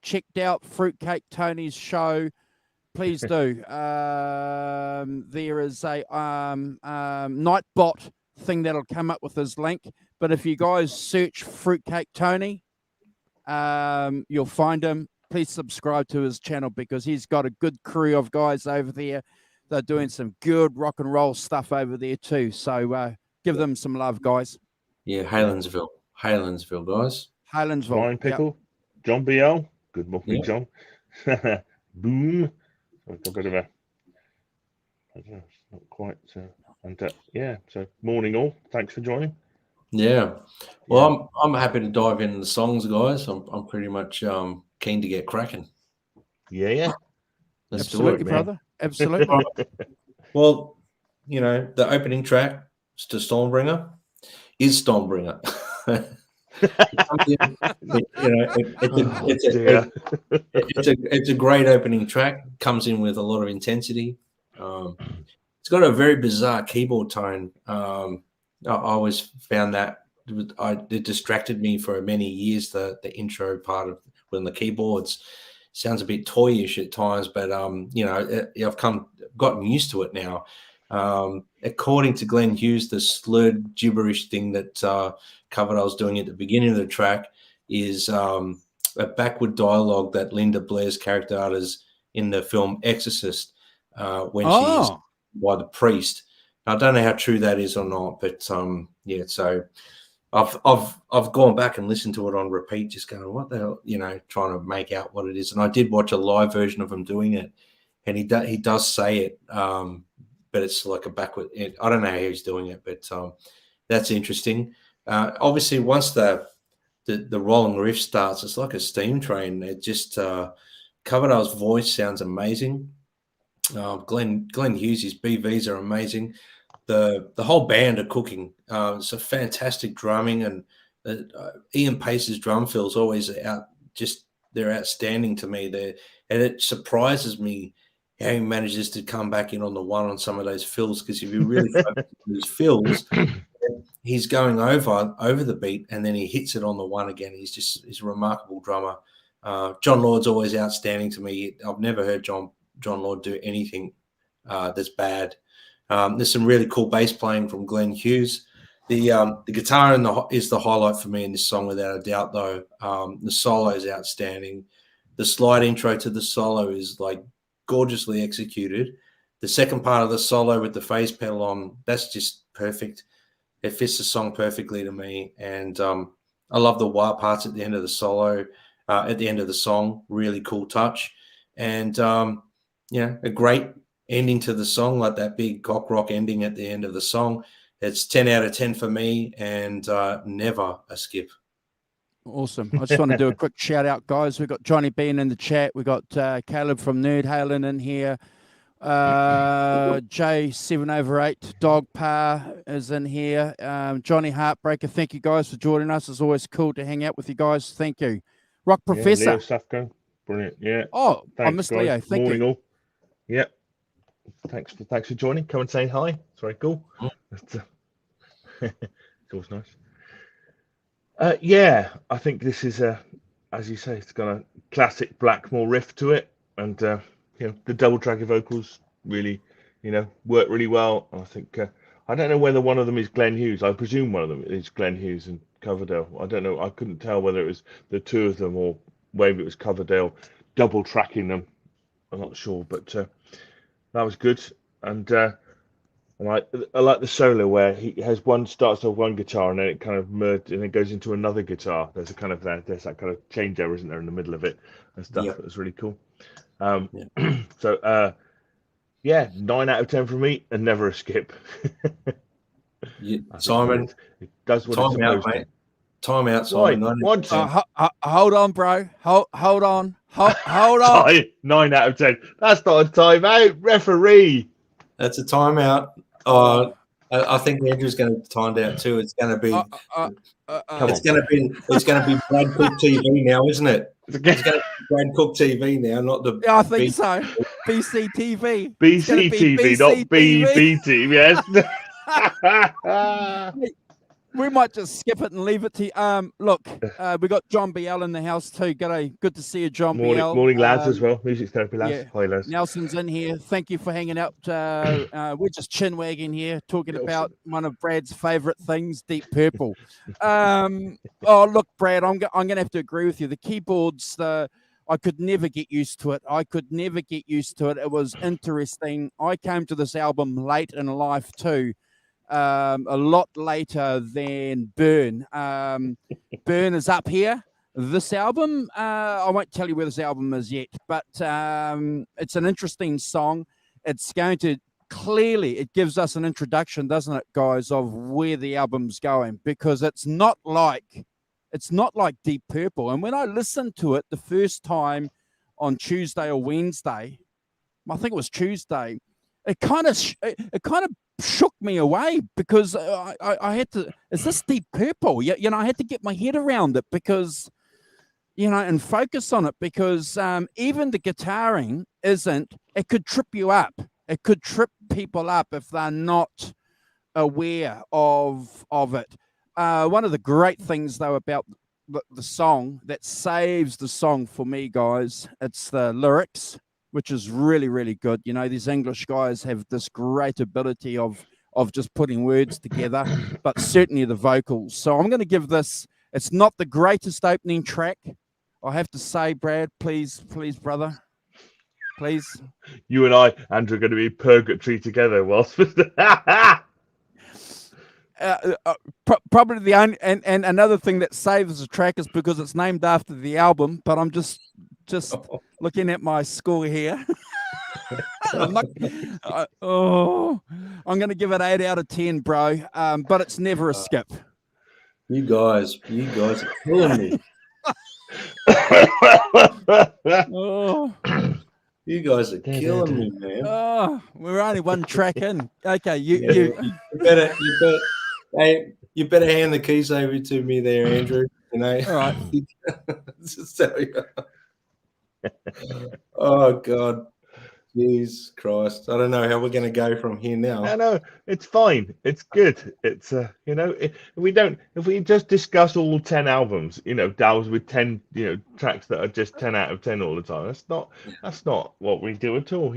checked out Fruitcake Tony's show, please do. There is a Nightbot thing that'll come up with his link. But if you guys search Fruitcake Tony, you'll find him. Please subscribe to his channel because he's got a good crew of guys over there. They're doing some good rock and roll stuff over there too. So give them some love, guys. Yeah, Halensville, guys. Halensville. Flying Pickle, John BL. Good morning, John. Boom. I've got a bit of not quite. So morning all. Thanks for joining. Yeah. Well, I'm happy to dive into the songs, guys. I'm pretty much keen to get cracking. Yeah. Let's Absolutely, do it, brother. Absolutely. Well, the opening track to Stormbringer is Stormbringer. It's a great opening track. It comes in with a lot of intensity. It's got a very bizarre keyboard tone. I always found that it distracted me for many years. The intro part of when the keyboards sounds a bit toyish at times, but I've gotten used to it now. According to Glenn Hughes, the slurred gibberish thing that Coverdale's doing at the beginning of the track is a backward dialogue that Linda Blair's character utters in the film Exorcist when she's by the priest. I don't know how true that is or not, but so I've gone back and listened to it on repeat, just going, what the hell, trying to make out what it is. And I did watch a live version of him doing it, and he does say it, but it's like a backward. I don't know how he's doing it, but that's interesting. Obviously, once the rolling riff starts, it's like a steam train. It just Coverdale's voice sounds amazing. Glenn Hughes' BVs are amazing. The whole band are cooking. It's a fantastic drumming, and Ian Pace's drum fills always they're outstanding to me. And it surprises me how he manages to come back in on the one on some of those fills, because if you really focus on his fills, he's going over the beat and then he hits it on the one again. He's a remarkable drummer. John Lord's always outstanding to me. I've never heard John Lord do anything that's bad. There's some really cool bass playing from Glenn Hughes. The guitar is the highlight for me in this song, without a doubt, though. The solo is outstanding. The slide intro to the solo is like gorgeously executed. The second part of the solo with the phase pedal on, that's just perfect. It fits the song perfectly to me. And I love the wah parts at the end of the solo, at the end of the song. Really cool touch. And, a great ending to the song, like that big cock rock ending at the end of the song. It's 10 out of 10 for me, and never a skip. Awesome. I just want to do a quick shout out, guys. We've got Johnny Bean in the chat. We've got Caleb from Nerd Halen in here. J7/8 Dog Pa is in here. Johnny Heartbreaker, thank you guys for joining us. It's always cool to hang out with you guys. Thank you. Rock Professor. Leo Safko. Brilliant. Yeah. Oh, thanks, I missed guys. Leo. Thank Morning you. all. Yeah. Thanks for joining. Come and say hi. It's very cool. It's always nice. Yeah, I think this is as you say, it's got a classic Blackmore riff to it, and the double tracker vocals really, work really well. I think I don't know whether one of them is Glenn Hughes. I presume one of them is Glenn Hughes and Coverdale. I don't know. I couldn't tell whether it was the two of them or maybe it was Coverdale double tracking them. I'm not sure, but that was good. And I like the solo where he has starts off one guitar and then it kind of merged and it goes into another guitar. There's that kind of changeover, isn't there, in the middle of it and stuff. Yep. That was really cool. So 9 out of 10 for me and never a skip. Simon, it does what it's time out, supposed to. mate. Time out, Simon. Hold on, bro. Hold on. Hold on. 9 out of 10. That's not a timeout, referee. That's a timeout. I think Andrew's going to time out too. It's going to be. It's going to be Brad Cook TV now, isn't it? It's going to be Brad Cook TV now, not the. Yeah, I think so. BCTV. BCTV, not BBTV. Yes. We might just skip it and leave it to you. Look, we got John BL in the house too. Good to see you, John BL. Morning, lads, as well. Music therapy lads. Yeah. Hi, lads. Nelson's in here. Thank you for hanging out. We're just chin wagging here, talking about one of Brad's favorite things, Deep Purple. Look, Brad, I'm gonna have to agree with you. The keyboards, I could never get used to it. It was interesting. I came to this album late in life too. A lot later than Burn. Burn is up here. This album, I won't tell you where this album is yet, but it's an interesting song. It's going to it gives us an introduction, doesn't it, guys, of where the album's going, because it's not like Deep Purple. And when I listened to it the first time on Tuesday or Wednesday, I think it was Tuesday, it kind of shook me away because I had to. Is this Deep Purple? I had to get my head around it because, and focus on it because even the guitaring isn't. It could trip you up. It could trip people up if they're not aware of it. One of the great things though about the song that saves the song for me, guys, it's the lyrics, which is really, really good. These English guys have this great ability of just putting words together, but certainly the vocals. So I'm going to give this, it's not the greatest opening track. I have to say, Brad, please, brother, please. You and I, Andrew, are going to be purgatory together whilst... Probably the only, and another thing that saves the track is because it's named after the album, but I'm just looking at my score here. I'm going to give it 8 out of 10, bro. But it's never a skip. You guys are killing me. You guys are killing me, man. We're only one track in. Okay, you better hand the keys over to me there, Andrew. All right. Just tell you. Oh God, Jesus Christ! I don't know how we're going to go from here now. No, it's fine. It's good. It's if we just discuss all 10 albums, Dow's with 10 tracks that are just 10 out of 10 all the time. That's not what we do at all.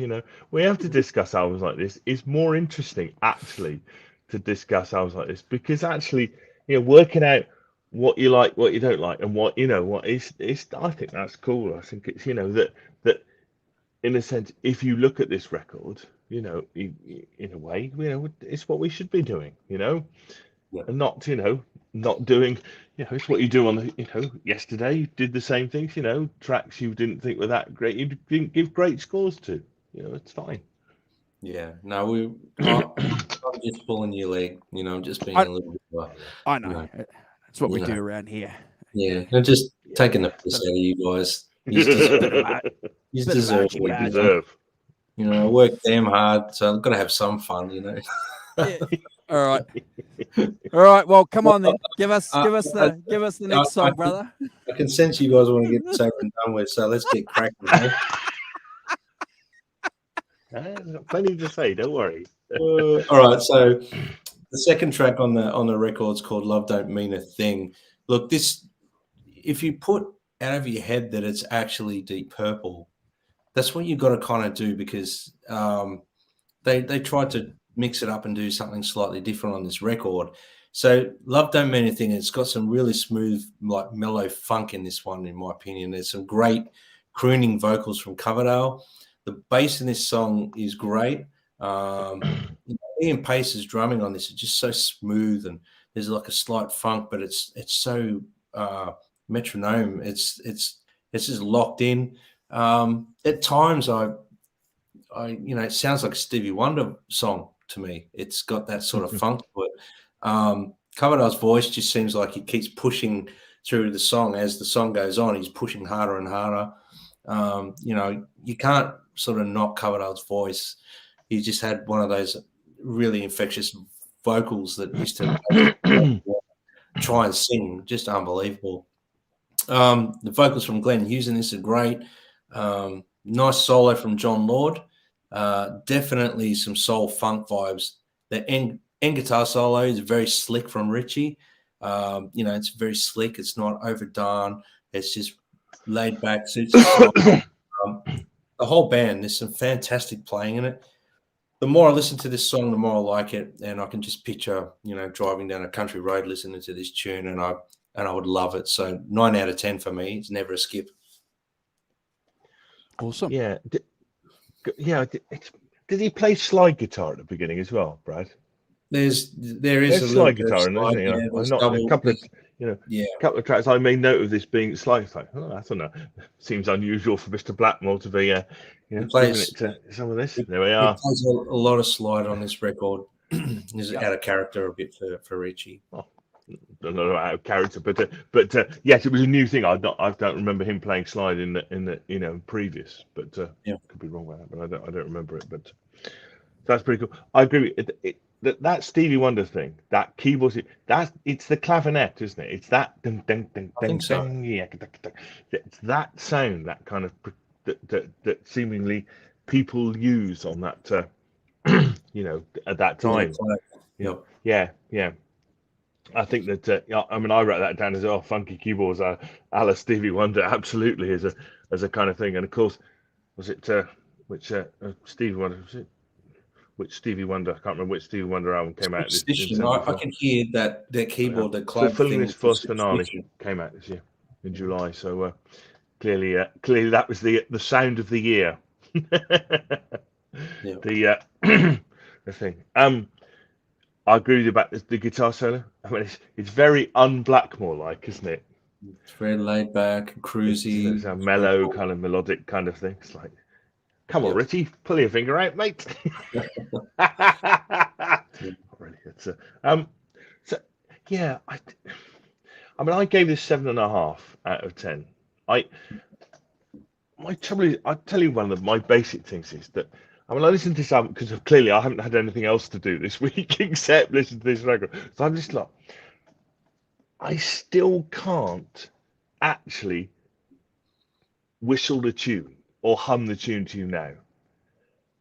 We have to discuss albums like this. It's more interesting actually to discuss albums like this because actually, working out what you like, what you don't like, and what is. I think that's cool. I think it's that in a sense, if you look at this record, in a way, it's what we should be doing, and not not doing, it's what you do on the, yesterday you did the same things, tracks you didn't think were that great, you didn't give great scores to, it's fine. Yeah, no, I'm just pulling your leg, I'm just being a little bit. I know. That's what we do around here. Yeah, I'm just taking the piss out of you guys. You Bit of deserve Archie what We you badge. deserve. You know, I work damn hard, so I've got to have some fun. You know. Yeah. All right. All right. Well, come on then. Give us the next song, brother. I can sense you guys want to get this over and done with, so let's get cracking. Hey? Plenty to say. Don't worry. All right, so the second track on the record's called "Love Don't Mean a Thing." Look, this if you put out of your head that it's actually Deep Purple, that's what you've got to kind of do, because they tried to mix it up and do something slightly different on this record. So "Love Don't Mean Anything," it's got some really smooth, like mellow funk in this one, in my opinion. There's some great crooning vocals from Coverdale. The bass in this song is great. Ian Pace's drumming on this is just so smooth, and there's like a slight funk, but it's so metronome. It's just locked in. At times, it sounds like a Stevie Wonder song to me. It's got that sort of funk to it. Coverdale's voice just seems like he keeps pushing through the song. As the song goes on, he's pushing harder and harder. You can't sort of knock Coverdale's voice. He just had one of those really infectious vocals that used to try and sing, just unbelievable. The vocals from Glenn Hughes in this are great. Nice solo from John Lord. Definitely some soul funk vibes. The end guitar solo is very slick from Richie. It's very slick. It's not overdone. It's just laid back, suits the song. The whole band, there's some fantastic playing in it. The more I listen to this song, the more I like it, and I can just picture, driving down a country road listening to this tune, and I would love it. So 9 out of 10 for me. It's never a skip. Awesome. Yeah. Did he play slide guitar at the beginning as well, Brad? There is There's a slide little guitar, isn't there? I'm not a couple of tracks. I made note of this being slide. It's like, I don't know. Seems unusual for Mr. Blackmore to be, giving it to some of this. There we are. He plays a lot of slide on this record. He's out of character a bit for Richie. Oh, not out of character, but yes, it was a new thing. I don't remember him playing slide in the previous, but could be wrong with that, but I don't remember it. But that's pretty cool. I agree with it. That Stevie Wonder thing, that keyboard, it's the clavinet, isn't it? It's that ding, ding, ding, ding, ding, yeah, it's that sound, that kind of that seemingly people use on that, at that time. Yeah. I think that I wrote that down as funky keyboards, a la Stevie Wonder, absolutely as a kind of thing. And of course, was it Stevie Wonder? Was it? Which Stevie Wonder? I can't remember which Stevie Wonder album came out. I can hear that keyboard, the clap Fulfilling This First Finale came out this year in July. So clearly that was the sound of the year. The thing. I agree with you about the guitar solo. I mean, it's very un-Blackmore like, isn't it? It's very laid back, cruisy. It's a mellow kind of melodic kind of thing. It's like, come on, Richie, pull your finger out, mate. Really, I gave this 7.5 out of 10. My trouble is, I tell you, one of my basic things is that I listened to this album because clearly I haven't had anything else to do this week except listen to this record. So I'm just like, I still can't actually whistle the tune or hum the tune to you now.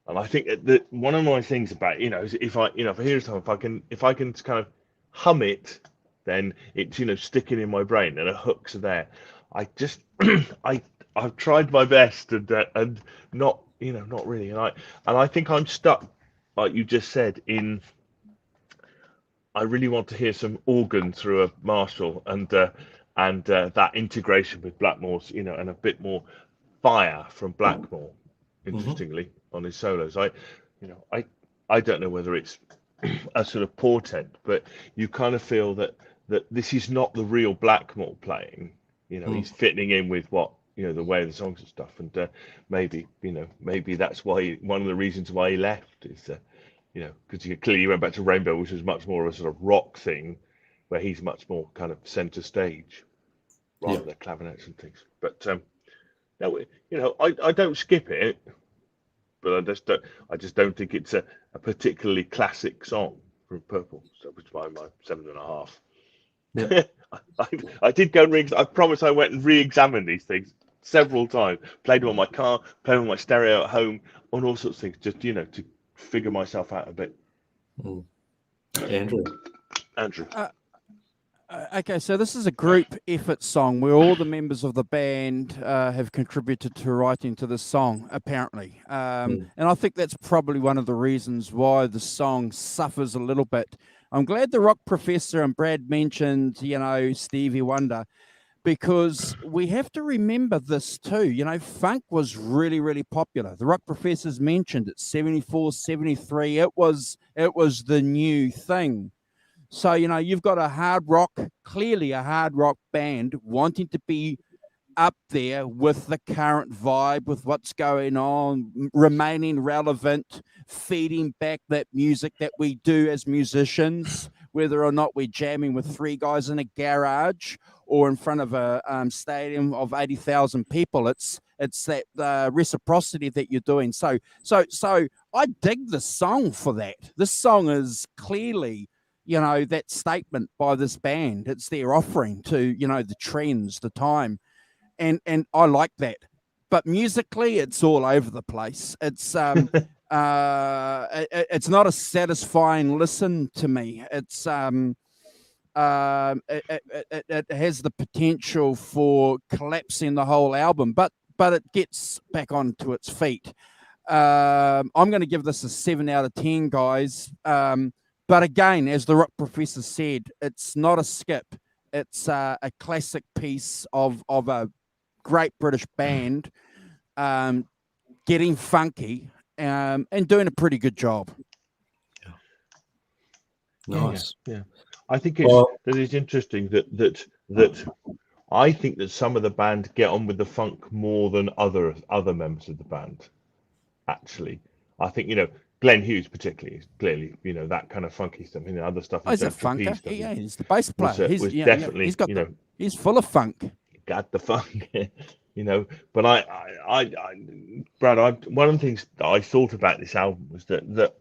And I think that one of my things about is if I hear a song, if I can kind of hum it, then it's sticking in my brain and the hooks are there. I just I've tried my best and not not really, and I think I'm stuck, like you just said, in I really want to hear some organ through a Marshall and that integration with Blackmore's, and a bit more fire from Blackmore, interestingly, on his solos. I don't know whether it's a sort of portent, but you kind of feel that this is not the real Blackmore playing. He's fitting in with what the way of the songs and stuff, and maybe that's why one of the reasons why he left is because he clearly went back to Rainbow, which was much more of a sort of rock thing, where he's much more kind of center stage. rather than clavinets and things. But no, I don't skip it, but I just don't think it's a particularly classic song from Purple. So which is why my 7.5. Yeah. I did go and I promise I went and re-examined these things several times. Played them on my car, played them on my stereo at home, on all sorts of things, just to figure myself out a bit. Andrew. Okay, so this is a group effort song where all the members of the band have contributed to writing to this song, apparently. And I think that's probably one of the reasons why the song suffers a little bit. I'm glad the Rock Professor and Brad mentioned, Stevie Wonder, because we have to remember this too. Funk was really, really popular. The Rock Professors mentioned it, 74, 73. It was the new thing. So, you've got clearly a hard rock band wanting to be up there with the current vibe, with what's going on, remaining relevant, feeding back that music that we do as musicians, whether or not we're jamming with 3 guys in a garage or in front of a stadium of 80,000 people. It's that reciprocity that you're doing. So I dig the song for that. This song is clearly that statement by this band. It's their offering to, the trends, the time. And I like that. But musically, it's all over the place. It's it's not a satisfying listen to me. It's it has the potential for collapsing the whole album, but it gets back onto its feet. I'm going to give this a 7 out of 10, guys. But again, as the Rock Professor said, it's not a skip. It's a classic piece of a great British band getting funky and doing a pretty good job. Nice. Yeah. I think it's interesting that I think that some of the band get on with the funk more than other members of the band. Actually, I think Glenn Hughes particularly is clearly, that kind of funky stuff. Other stuff. He's a funker. Yeah, he's the bass player. Was definitely. He's got he's full of funk. Got the funk. But Brad, one of the things that I thought about this album was that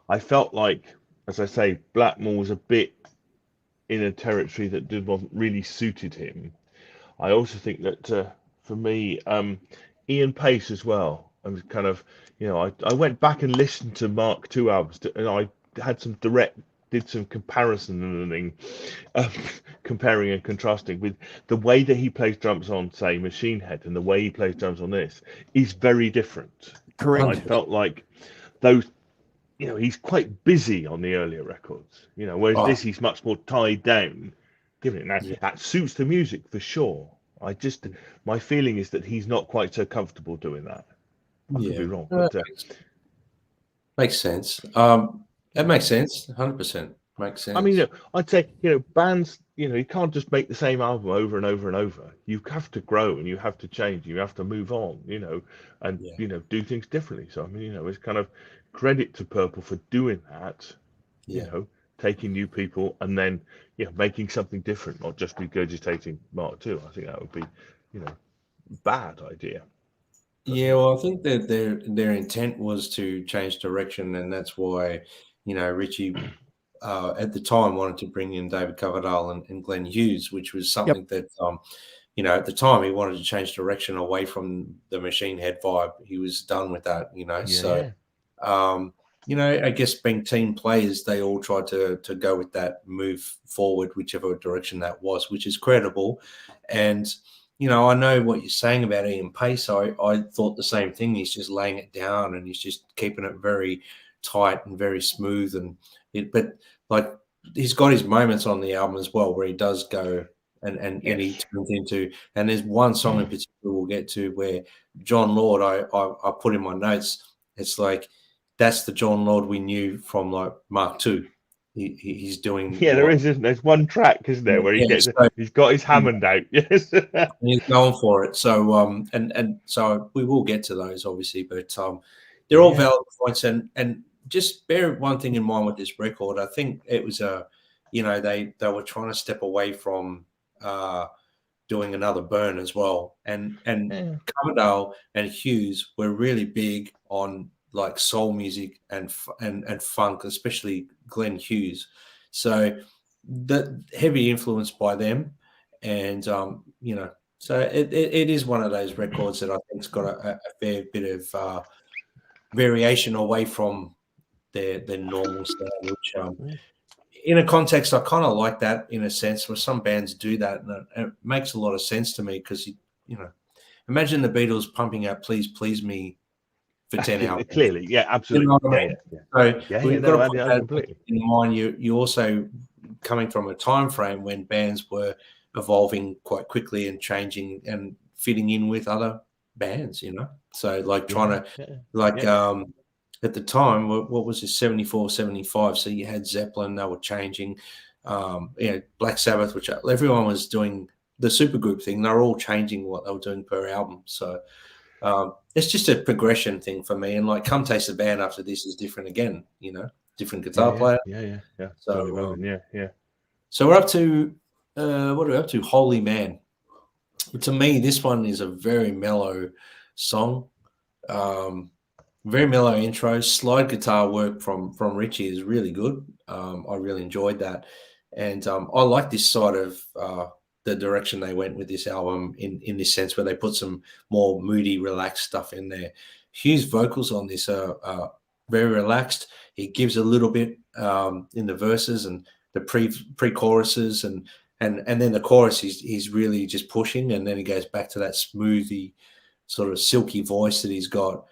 I felt like, as I say, Blackmore was a bit in a territory that wasn't really suited him. I also think that for me, Ian Pace as well. I was kind of, I went back and listened to Mark II albums, and I had did some comparison and thing, comparing and contrasting with the way that he plays drums on, say, Machine Head, and the way he plays drums on this is very different. Correct. And I felt like those, he's quite busy on the earlier records, whereas this he's much more tied down. Given it that suits the music for sure. My feeling is that he's not quite so comfortable doing that. I could be wrong, but makes sense. That makes sense. 100% makes sense. I mean, I'd say bands. You can't just make the same album over and over and over. You have to grow and you have to change. You have to move on. And do things differently. So I mean, it's kind of credit to Purple for doing that. Taking new people and then making something different, not just regurgitating Mark II. I think that would be bad idea. Yeah, well, I think that their intent was to change direction, and that's why, Richie at the time wanted to bring in David Coverdale and Glenn Hughes, which was something that, at the time he wanted to change direction away from the Machine Head vibe. He was done with that, I guess being team players, they all tried to go with that move forward, whichever direction that was, which is credible. And I know what you're saying about Ian Pace. I thought the same thing. He's just laying it down and he's just keeping it very tight and very smooth. But he's got his moments on the album as well where he does go and he turns into. And there's one song in particular we'll get to where John Lord, I put in my notes. It's like that's the John Lord we knew from like Mark II. He's doing there's one track, isn't there, where he's got his Hammond out. Yes. He's going for it. So and so we will get to those obviously, but they're all valid points, and just bear one thing in mind with this record. I think it was they were trying to step away from doing another burn as well. And Coverdale and Hughes were really big on like soul music and funk, especially Glenn Hughes. So the heavy influence by them, and you know, so it is one of those records that I think's got a fair bit of variation away from their normal sound, which in a context I kind of like that in a sense, where some bands do that, and it makes a lot of sense to me because you know, imagine the Beatles pumping out "Please Please Me" for 10 hours. Clearly, yeah, absolutely. You know what I mean? So we've got to put that completely in mind. You also coming from a time frame when bands were evolving quite quickly and changing and fitting in with other bands, you know. So like trying to at the time, what was this, 74, 75? So you had Zeppelin, they were changing. You know, Black Sabbath, which everyone was doing the supergroup thing. They're all changing what they were doing per album. So it's just a progression thing for me. And like, Come Taste the Band after this is different again, you know, different guitar player. Yeah. So yeah. So we're up to what are we up to? Holy Man. To me, this one is a very mellow song. Very mellow intro. Slide guitar work from Richie is really good. I really enjoyed that. And I like this side of the direction they went with this album in this sense, where they put some more moody, relaxed stuff in there. Hughes' vocals on this are very relaxed. He gives a little bit in the verses and the pre-choruses, and then the chorus he's really just pushing, and then he goes back to that smoothie, sort of silky voice that he's got.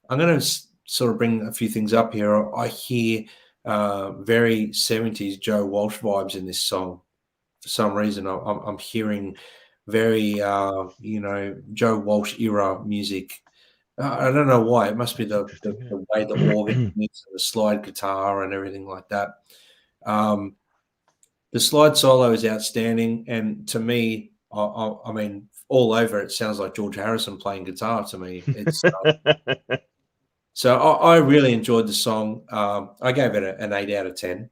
I'm going to sort of bring a few things up here. I hear very 70s Joe Walsh vibes in this song. For some reason, I'm hearing very, you know, Joe Walsh era music. I don't know why. It must be the way the organ meets the slide guitar and everything like that. The slide solo is outstanding, and to me, I mean, all over it sounds like George Harrison playing guitar to me. It's so I really enjoyed the song. I gave it an 8 out of 10,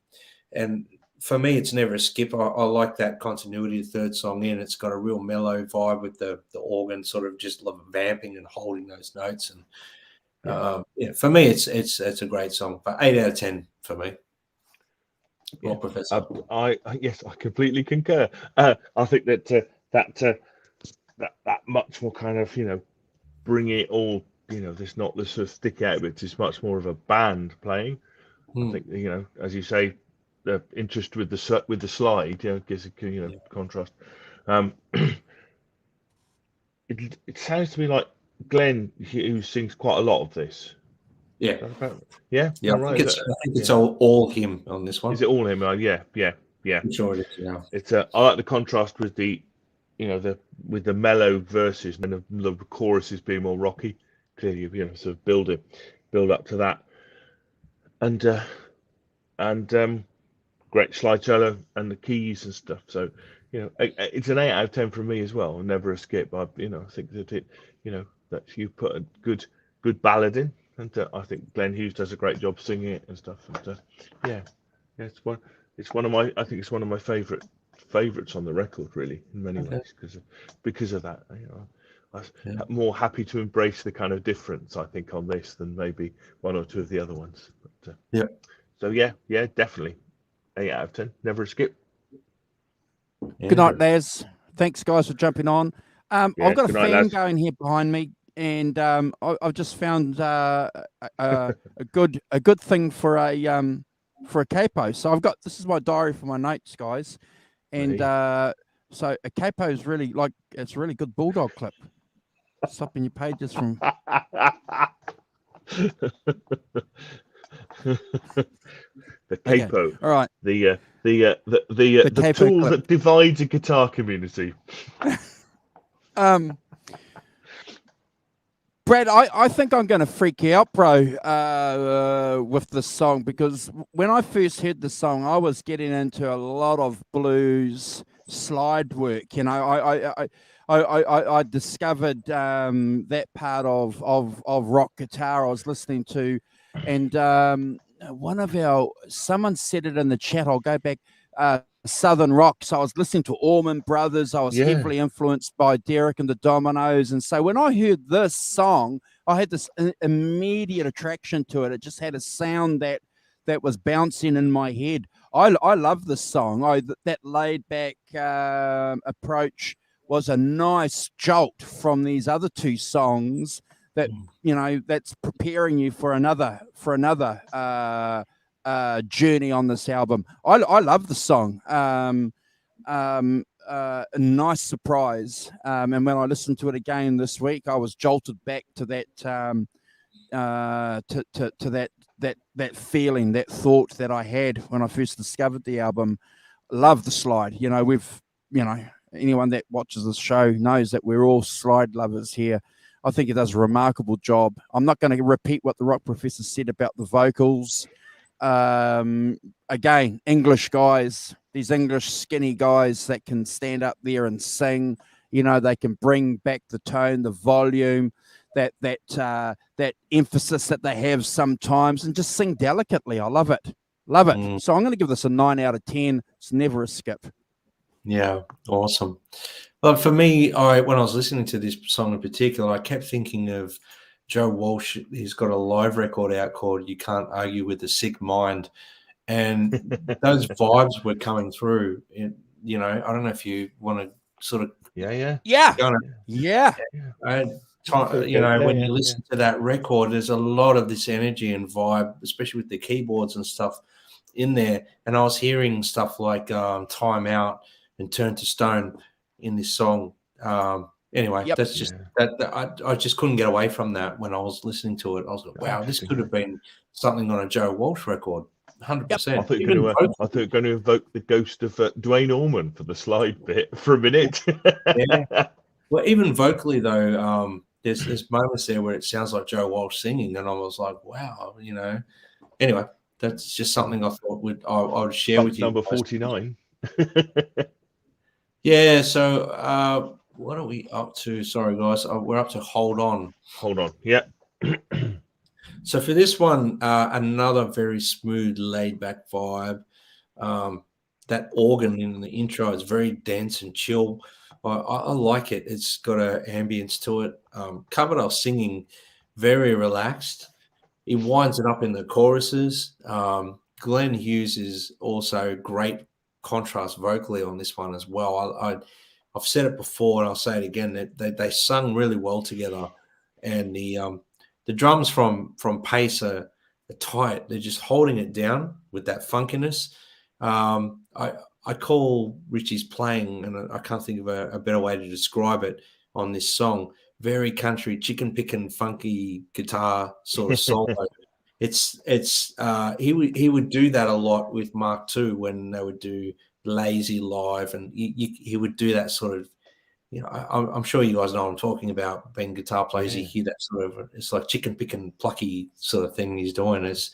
and for me, it's never a skip. I like that continuity. The third song in, it's got a real mellow vibe with the organ sort of just vamping and holding those notes. And for me, it's a great song. But 8 out of 10 for me. Well, Professor, yes, I completely concur. I think that that much more kind of, you know, bring it all. You know, there's not the sort of stick out bit. It's much more of a band playing. I think, you know, as you say, the interest with the slide, you know, gives a, you know, contrast. It sounds to me like Glenn, who sings quite a lot of this. Yeah. Yeah. I think it's all him on this one. Is it all him? Yeah. I'm sure it is. Yeah. It's I like the contrast with the, you know, with the mellow verses and then the choruses being more rocky. Clearly, you know, sort of build up to that, and great slide solo and the keys and stuff. So, you know, it's an 8 out of 10 from me as well. Never a skip. I think that it, you know, that you put a good ballad in, and I think Glenn Hughes does a great job singing it and stuff. And it's one of my, I think it's one of my favorites on the record, really, in many ways, because of that. You know, I'm more happy to embrace the kind of difference, I think, on this than maybe one or two of the other ones. But, So definitely 8 out of 10. Never a skip. Good night, Les. Thanks, guys, for jumping on. I've got a fan going here behind me, and I've just found a good thing for a capo. So this is my diary for my notes, guys, and so a capo is really it's a really good bulldog clip. Stopping your pages from. The capo. Okay. All right. The tool that divides a guitar community. Brad, I think I'm going to freak you out, bro, with this song, because when I first heard the song, I was getting into a lot of blues slide work. You know, I discovered that part of rock guitar I was listening to, and someone said it in the chat. I'll go back. Southern rock. So I was listening to Allman Brothers. I was Yeah. heavily influenced by Derek and the Dominoes. And so when I heard this song, I had this immediate attraction to it. It just had a sound that was bouncing in my head. I love this song. That laid back approach was a nice jolt from these other two songs that, that's preparing you for another journey on this album. I love the song. A nice surprise. And when I listened to it again this week, I was jolted back to that to that feeling, that thought that I had when I first discovered the album. Love the slide. Anyone that watches this show knows that we're all slide lovers here. I think it does a remarkable job. I'm not going to repeat what the Rock Professor said about the vocals. Again, English guys, these English skinny guys that can stand up there and sing. They can bring back the tone, the volume, that emphasis that they have sometimes, and just sing delicately. I love it. So I'm going to give this a 9 out of 10. It's never a skip. Yeah, awesome. But for me, when I was listening to this song in particular, I kept thinking of Joe Walsh. He's got a live record out called "You Can't Argue with the Sick Mind," and those vibes were coming through. I don't know if you want to sort of yeah. When you listen to that record, there's a lot of this energy and vibe, especially with the keyboards and stuff in there. And I was hearing stuff like "Time Out" and "Turn to Stone" in this song. That's just that I just couldn't get away from that when I was listening to it. I was like, wow, this could have been something on a Joe Walsh record. 100%. I thought you were going to invoke the ghost of Dwayne Allman for the slide bit for a minute. Yeah. Well, even vocally though, there's moments there where it sounds like Joe Walsh singing, and I was like, wow, Anyway, that's just something I thought I would share with you. Number 49. Yeah. So what are we up to? Sorry, guys. We're up to Hold On. Hold On. Yeah. So for this one, another very smooth, laid-back vibe. That organ in the intro is very dense and chill. I like it. It's got an ambience to it. Coverdale singing, very relaxed. He winds it up in the choruses. Glenn Hughes is also great contrast vocally on this one as well. I've said it before and I'll say it again, that they sung really well together, and the drums from Pace are tight. They're just holding it down with that funkiness. I call Richie's playing, and I can't think of a better way to describe it on this song, very country, chicken picking, funky guitar sort of solo. He would do that a lot with Mark II when they would do Lazy live, and he would do that sort of, I'm sure you guys know what I'm talking about. Being guitar players, you hear that sort of, it's like chicken picking, plucky sort of thing he's doing. It's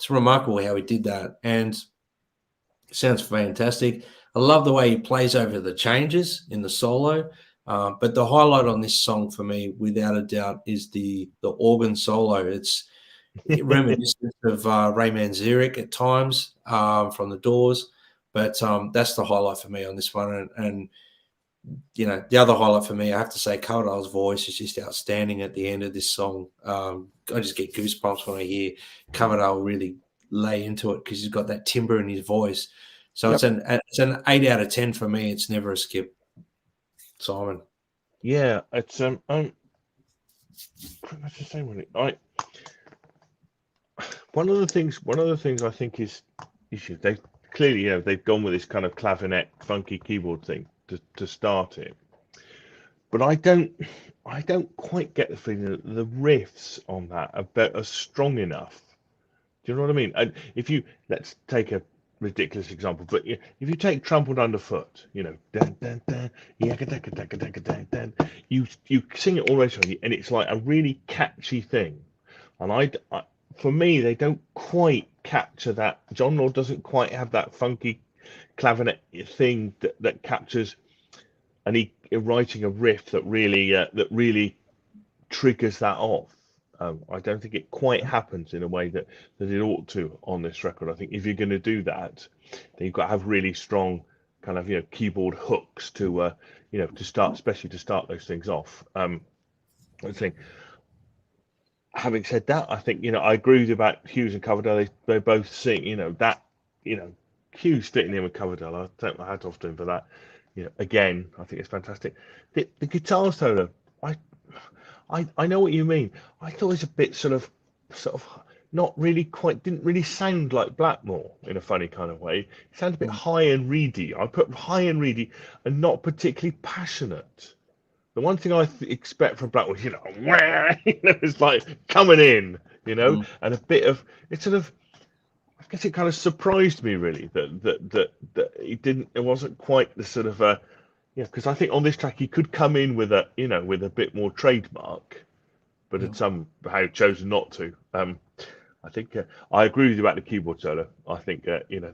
remarkable how he did that, and it sounds fantastic. I love the way he plays over the changes in the solo. But the highlight on this song for me, without a doubt, is the organ solo. It's reminiscent of Ray Manzarek at times from the Doors, but that's the highlight for me on this one. And the other highlight for me, I have to say, Coverdale's voice is just outstanding at the end of this song. I just get goosebumps when I hear Coverdale really lay into it, because he's got that timbre in his voice. So it's an 8 out of 10 for me. It's never a skip. Simon. Yeah, it's pretty much the same one. One of the things I think is they clearly, they've gone with this kind of clavinet funky keyboard thing to start it, but I don't quite get the feeling that the riffs on that are strong enough. Do you know what I mean? And let's take a ridiculous example, but if you take Trampled Underfoot, dun, dun, dun, you sing it all the way through, and it's like a really catchy thing. And for me, they don't quite capture that. John Lord doesn't quite have that funky clavinet thing that captures, and he writing a riff that really triggers that off. I don't think it quite happens in a way that it ought to on this record. I think if you're going to do that, then you've got to have really strong kind of keyboard hooks to to start, especially to start those things off. I think. Having said that, I think I agree with you about Hughes and Coverdale. They both sing. Hughes fitting in with Coverdale. I take my hat off to him for that. Again, I think it's fantastic. The guitar solo, I know what you mean. I thought it was a bit sort of not really quite, didn't really sound like Blackmore in a funny kind of way. It sounded a bit high and reedy. I put high and reedy and not particularly passionate. The one thing I expect from Blackmore, it's like coming in, and a bit of it sort of. I guess it kind of surprised me really that it wasn't quite the sort of because I think on this track he could come in with a with a bit more trademark, but had somehow chosen not to. I think I agree with you about the keyboard solo. I think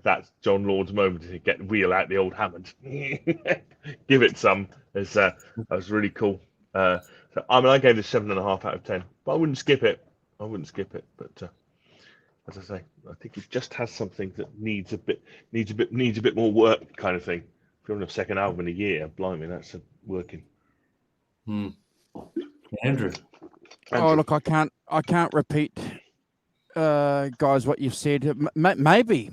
that's John Lord's moment to get wheel out the old Hammond, give it some. That was really cool. So I gave this 7.5 out of 10, but I wouldn't skip it. But as I say, I think it just has something that needs a bit more work, kind of thing. If you're on a second album in a year, blimey, that's working. Andrew. Oh look, I can't repeat, guys, what you've said. Maybe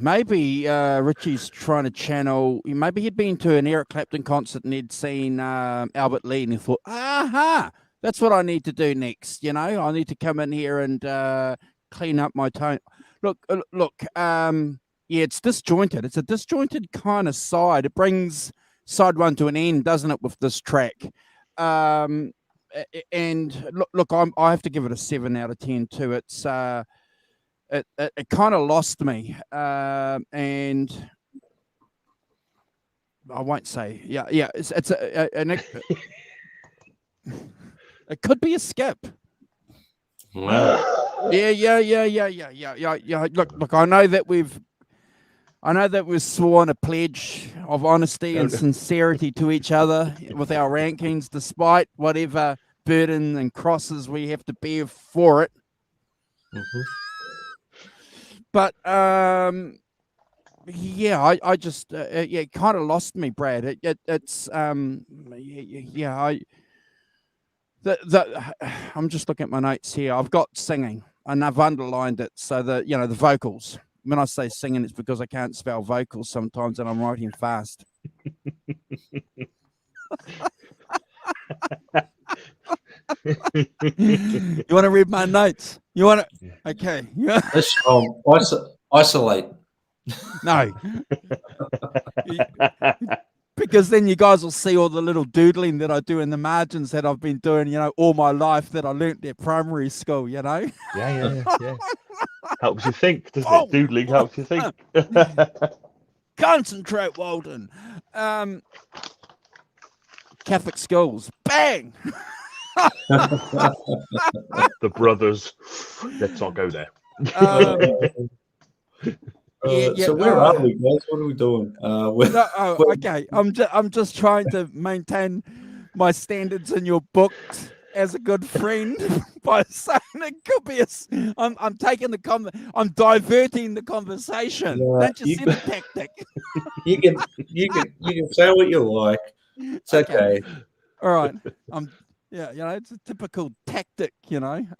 Richie's trying to channel. Maybe he'd been to an Eric Clapton concert and he'd seen Albert Lee and he thought, that's what I need to do next. I need to come in here and clean up my tone. Look. It's disjointed. It's a disjointed kind of side. It brings side one to an end, doesn't it, with this track? And look, I have to give it a 7 out of 10 too. It's it kind of lost me, and I won't say. Yeah. It could be a skip. Wow. Yeah. Look. I know that we've sworn a pledge of honesty and sincerity to each other with our rankings, despite whatever burden and crosses we have to bear for it. But I just it kind of lost me, Brad. I'm just looking at my notes here. I've got singing and I've underlined it so that the vocals. When I say singing, it's because I can't spell vocals sometimes and I'm writing fast. You want to read my notes? You want to? Okay. Let's isolate. No. Because then you guys will see all the little doodling that I do in the margins that I've been doing, all my life that I learnt at primary school, Yeah. Helps you think, doesn't it? Doodling helps you think. Concentrate, Walden. Catholic schools. Bang! The brothers. Let's not go there. So where are we, guys? What are we doing? Okay. I'm just trying to maintain my standards in your books as a good friend by saying it could be I'm taking I'm diverting the conversation. Don't you see the tactic? You can say what you like. It's okay. All right. It's a typical tactic, 7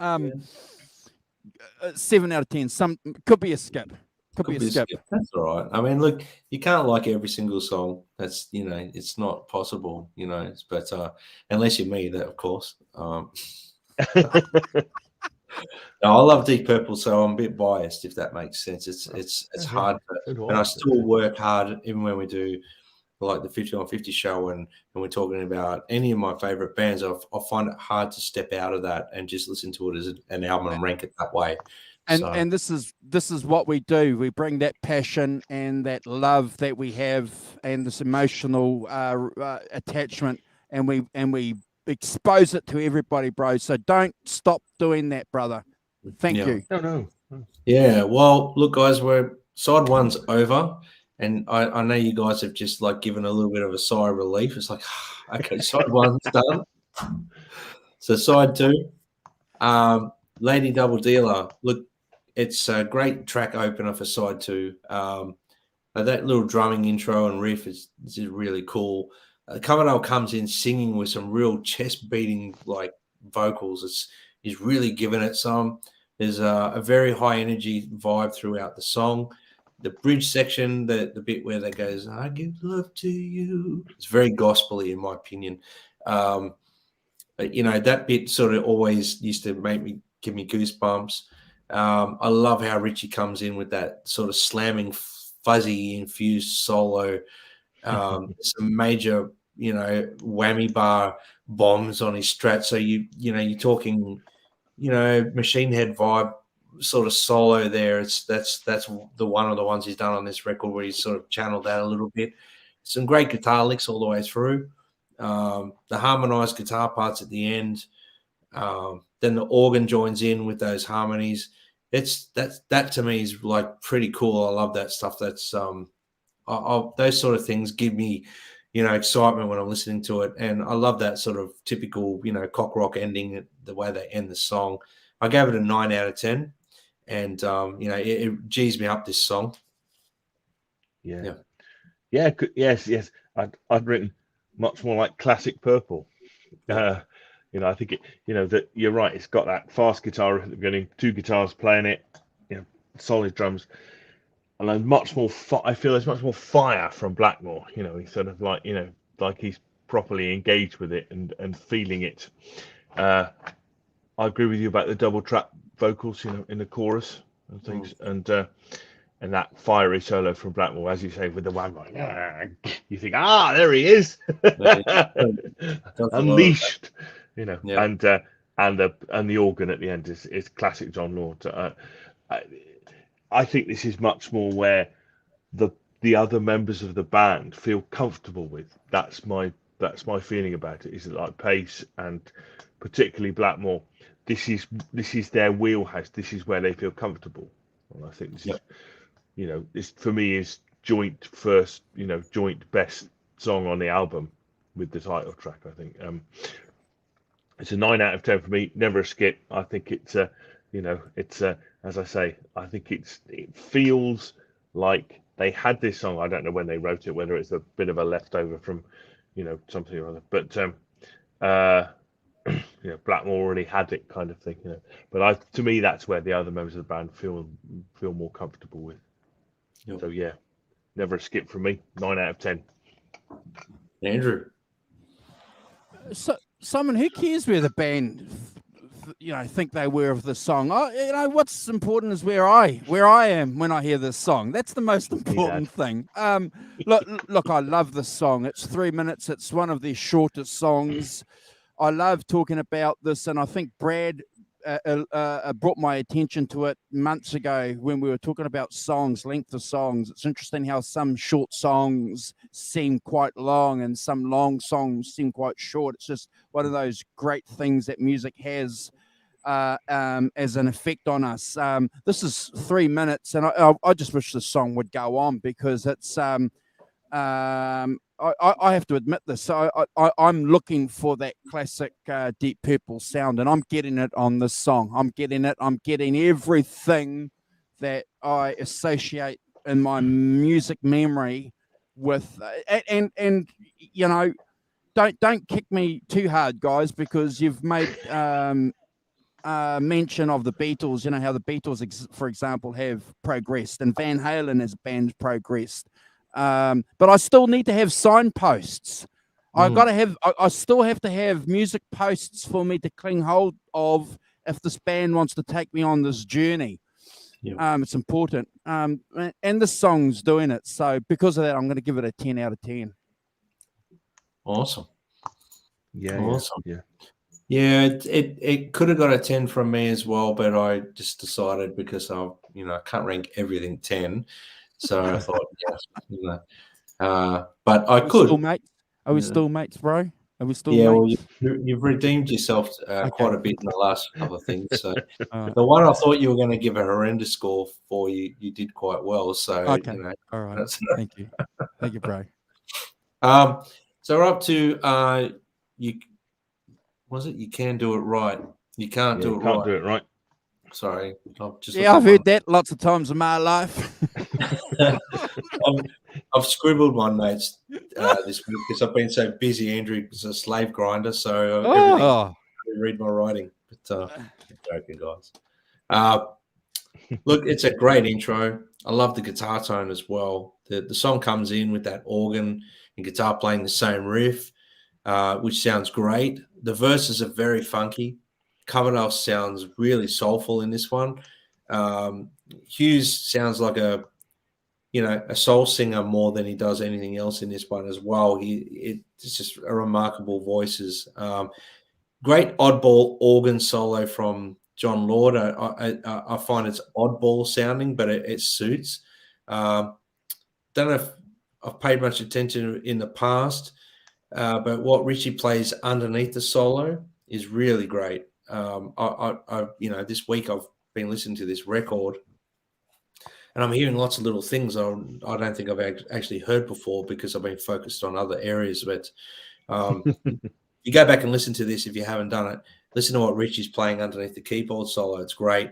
out of 10. Some could be a skip. Could be a skip. That's all right. I mean, look, you can't like every single song. That's it's not possible. But unless you're me, that of course. No, I love Deep Purple, so I'm a bit biased if that makes sense. It's hard, and I still work hard even when we do like the 50 on 50 show and we're talking about any of my favorite bands. I find it hard to step out of that and just listen to it as an album and rank it that way. And this is what we do. We bring that passion and that love that we have and this emotional attachment, and we expose it to everybody, bro. So don't stop doing that, brother. Thank you. No. Yeah. Well, look, guys, side one's over, and I know you guys have just like given a little bit of a sigh of relief. It's like, okay, side one's done. So side two. Lady Double Dealer. Look, it's a great track opener for side 2. That little drumming intro and riff is really cool. Coverdale comes in singing with some real chest beating like vocals. He's really giving it some. There's a very high energy vibe throughout the song. The bridge section, the bit where that goes, "I give love to you," it's very gospel-y in my opinion. That bit sort of always used to give me goosebumps. I love how Richie comes in with that sort of slamming, fuzzy infused solo. Some major, whammy bar bombs on his strat. So you're talking, Machine Head vibe sort of solo there. That's the one of the ones he's done on this record where he's sort of channeled that a little bit. Some great guitar licks all the way through. The harmonized guitar parts at the end. Then the organ joins in with those harmonies. That to me is like pretty cool. I love that stuff. That's those sort of things give me, excitement when I'm listening to it, and I love that sort of typical, cock rock ending, the way they end the song. I gave it a 9 out of 10, and it G's me up, this song. Yeah. Yes. I'd written much more like classic Purple. I think that you're right. It's got that fast guitar at the beginning, 2 guitars playing it, solid drums, and I feel there's much more fire from Blackmore. He's sort of like he's properly engaged with it and feeling it. I agree with you about the double track vocals, in the chorus and things, and that fiery solo from Blackmore, as you say, with the wham, you think, there he is, unleashed, and the organ at the end is classic John Lord. I think this is much more where the other members of the band feel comfortable with. That's my feeling about it. Is it like Pace and particularly Blackmore? This is their wheelhouse. This is where they feel comfortable. And I think this is, this for me is joint best song on the album with the title track. I think it's a 9 out of 10 for me. Never a skip. I think it's as I say, I think it feels like they had this song. I don't know when they wrote it, whether it's a bit of a leftover from something or other, but Blackmore already had it, kind of thing. But to me, that's where the other members of the band feel more comfortable with. Yep. So yeah, never a skip from me. 9 out of 10. Andrew. So, Simon, who cares where the band, think they were of the song? What's important is where I am when I hear this song. That's the most important thing. Look, I love this song. It's 3 minutes. It's one of their shortest songs. I love talking about this, and I think Brad brought my attention to it months ago when we were talking about songs, length of songs. It's interesting how some short songs seem quite long and some long songs seem quite short. It's just one of those great things that music has as an effect on us. This is 3 minutes, and I just wish this song would go on because it's I have to admit this. I'm looking for that classic Deep Purple sound, and I'm getting it on this song. I'm getting it. I'm getting everything that I associate in my music memory with. And don't kick me too hard, guys, because you've made mention of the Beatles. How the Beatles, for example, have progressed, and Van Halen as a band progressed. But I still need to have signposts. I still have to have music posts for me to cling hold of if this band wants to take me on this journey. It's important. And the song's doing it. So because of that, I'm going to give it a 10 out of 10. Awesome. Awesome. Yeah, it could have got a 10 from me as well, but I just decided because I can't rank everything 10. So I thought, but I could. Still mates? Are we still mates, bro? Are we still mates? Well, you've redeemed yourself quite a bit in the last couple of things. So the one I thought you were going to give a horrendous score for, you did quite well. So okay, all right. Thank you, bro. So we're up to you. Was it? You can do it right. You can't do it right. Do it right. Sorry, I'm just I've heard that lots of times in my life. I've scribbled my notes this week because I've been so busy. Andrew is a slave grinder, so everything I read my writing. But I'm joking, guys. Look, it's a great intro. I love the guitar tone as well. The song comes in with that organ and guitar playing the same riff, which sounds great. The verses are very funky. Coverdale sounds really soulful in this one. Hughes sounds like a soul singer more than he does anything else in this one as well. It's just a remarkable voices. Great oddball organ solo from John Lord. I find it's oddball sounding, but it suits. Don't know if I've paid much attention in the past, but what Richie plays underneath the solo is really great. This week I've been listening to this record, and I'm hearing lots of little things I don't think I've actually heard before because I've been focused on other areas. But you go back and listen to this if you haven't done it. Listen to what Richie's playing underneath the keyboard solo. It's great.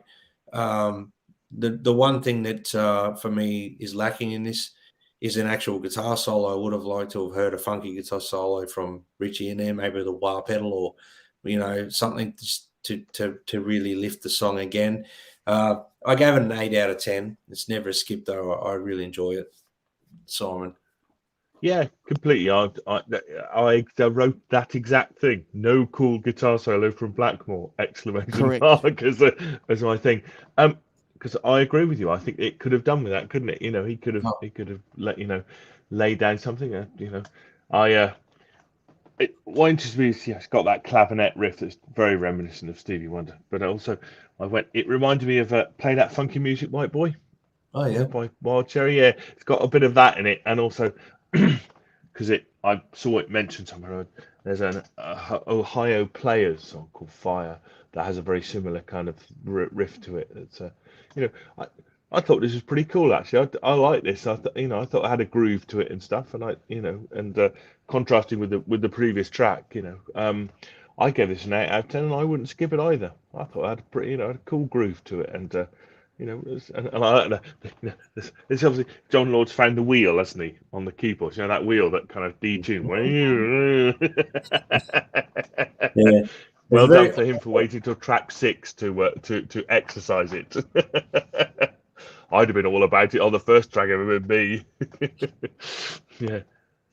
The one thing that for me is lacking in this is an actual guitar solo. I would have liked to have heard a funky guitar solo from Richie in there, maybe the wah pedal or something to really lift the song again. I gave it an 8 out of 10. It's never a skip though. I really enjoy it. Simon. Yeah, completely. I wrote that exact thing. No cool guitar solo from Blackmore! Exclamation mark as my thing. Because I agree with you. I think it could have done with that, couldn't it? He could have let lay down something. What interests me is it's got that clavinet riff that's very reminiscent of Stevie Wonder. But also, it reminded me of Play That Funky Music, White Boy. Oh yeah, by Wild Cherry. Yeah, it's got a bit of that in it, and also because I saw it mentioned somewhere. There's an Ohio Players song called Fire that has a very similar kind of riff to it. It's I thought this was pretty cool actually. I like this. I thought it had a groove to it and stuff, and contrasting with the previous track. I gave this an 8 out of 10, and I wouldn't skip it either. I thought it had a pretty a cool groove to it, and and I like this obviously John Lord's found the wheel, hasn't he, on the keyboard? That wheel that kind of detune. Yeah. Well done for him for waiting till track 6 to exercise it. I'd have been all about it on the first track. It would have been me. Yeah.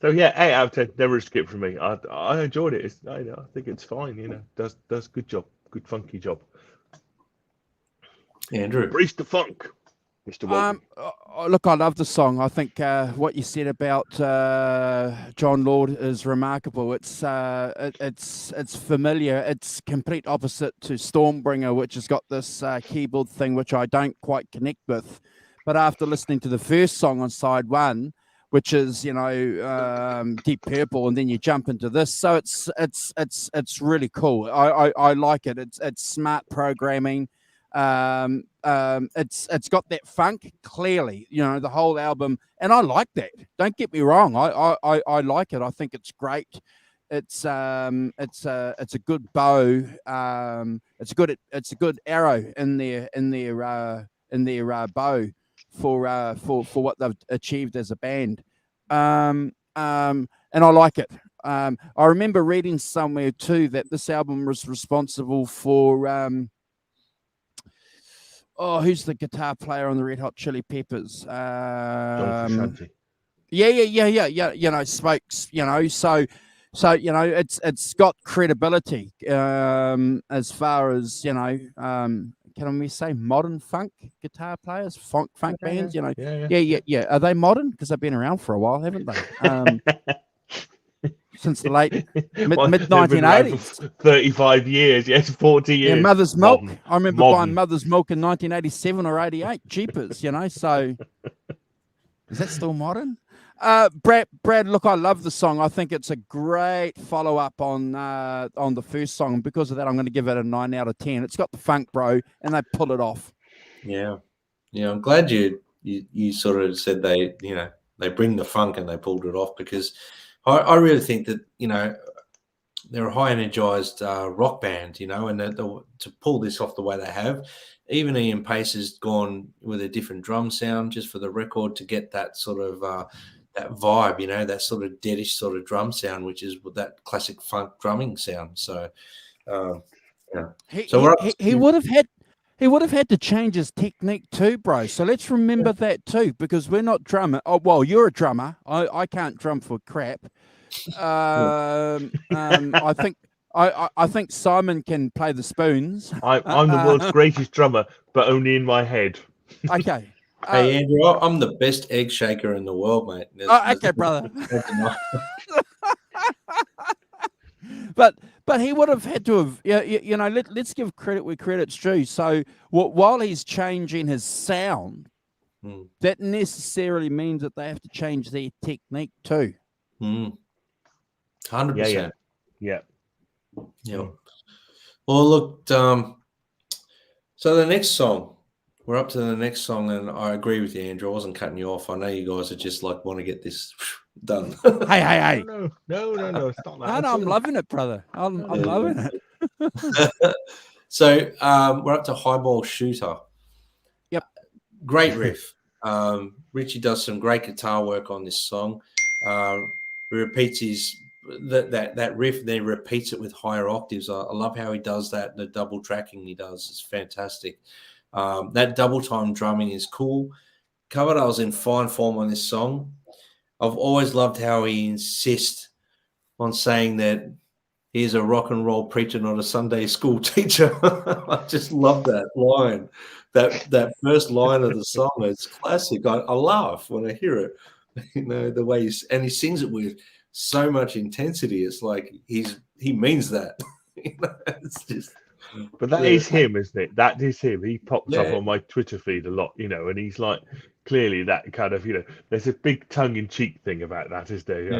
So yeah, 8 out of 10. Never a skip for me. I enjoyed it. I think it's fine. Does good job, good funky job. Andrew, Breach the funk, Mr. Walton. Look, I love the song. I think what you said about John Lord is remarkable. It's familiar. It's complete opposite to Stormbringer, which has got this keyboard thing, which I don't quite connect with. But after listening to the first song on side 1, which is Deep Purple, and then you jump into this, so it's really cool. I like it. It's smart programming. It's got that funk clearly, the whole album, and I like that. Don't get me wrong, I like it. I think it's great. It's a good bow. It's a good arrow in their bow for what they've achieved as a band. And I like it. I remember reading somewhere too that this album was responsible for who's the guitar player on the Red Hot Chili Peppers? John Frusciante. Yeah. Smokes. So it's got credibility as far as can we say modern funk guitar players, funk bands? Yeah. Are they modern? Because they've been around for a while, haven't they? Since the late mid 1980s, 35 years, yes, 40 years. Yeah, Mother's Milk. Modern. I remember buying Mother's Milk in 1987 or 88. Jeepers, So is that still modern? Brad, look, I love the song. I think it's a great follow up on the first song, and because of that, I'm going to give it a 9 out of 10. It's got the funk, bro, and they pull it off. Yeah. I'm glad you sort of said they bring the funk and they pulled it off, because I really think that they're a high energized rock band, you know, and to pull this off the way they have, even Ian Pace has gone with a different drum sound just for the record to get that sort of that vibe, you know, that sort of deadish sort of drum sound, which is that classic funk drumming sound. So, yeah. He would have had. He would have had to change his technique too, bro. So let's remember that too, because we're not drummer. Oh, well, you're a drummer. I can't drum for crap. I think Simon can play the spoons. I'm the world's greatest drummer, but only in my head. Okay. Hey, Andrew, I'm the best egg shaker in the world, mate. Okay, brother. But he would have had to have, you know, let's give credit where credit's due. So while he's changing his sound, that necessarily means that they have to change their technique too. 100%. Yeah. Well, look, so the next song, we're up to the next song, and I agree with you, Andrew. I wasn't cutting you off. I know you guys are just like want to get this done. Hey. No, it's not that. No, I'm loving it, brother. I'm loving it. So we're up to Highball Shooter. Yep. Great riff. Richie does some great guitar work on this song. He repeats that riff, then he repeats it with higher octaves. I love how he does that. The double tracking he does is fantastic. That double time drumming is cool. Coverdale's in fine form on this song. I've always loved how he insists on saying that he's a rock and roll preacher, not a Sunday school teacher. I just love that line. That first line of the song, it's classic. I laugh when I hear it. You know, the way he sings it with so much intensity. It's like he means that. You know, it's just. But that is him, isn't it? That is him. He pops up on my Twitter feed a lot, you know, and he's like clearly that kind of, you know, there's a big tongue-in-cheek thing about that, isn't there?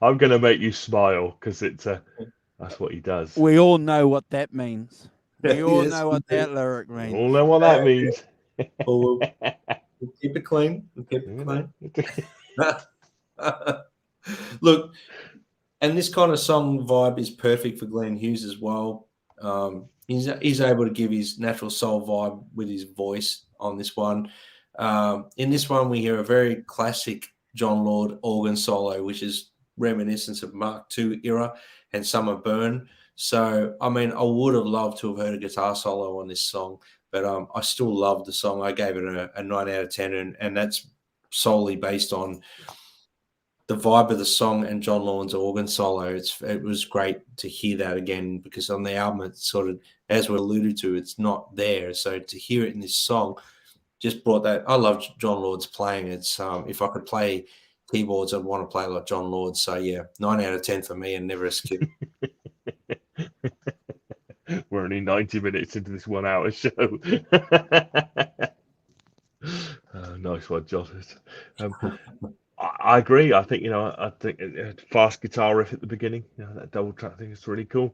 I'm gonna make you smile because it's that's what he does. We all know what that means. We all know what that lyric means. We all know what that means. We'll keep it clean. We'll keep it clean. Look, and this kind of song vibe is perfect for Glenn Hughes as well. He's able to give his natural soul vibe with his voice on this one. In this one, we hear a very classic John Lord organ solo, which is reminiscent of Mark II era and Summer Burn. So, I mean, I would have loved to have heard a guitar solo on this song, but I still loved the song. I gave it a 9 out of 10, and that's solely based on the vibe of the song and John Lord's organ solo. It was great to hear that again, because on the album, it's sort of, as we alluded to, it's not there. So to hear it in this song just brought that. I love John Lord's playing. It's if I could play keyboards, I'd want to play like John Lord. So yeah, 9 out of 10 for me, and never a skip. We're only 90 minutes into this 1 hour show. Nice one, John. I agree. I think, I think a fast guitar riff at the beginning, that double track thing is really cool.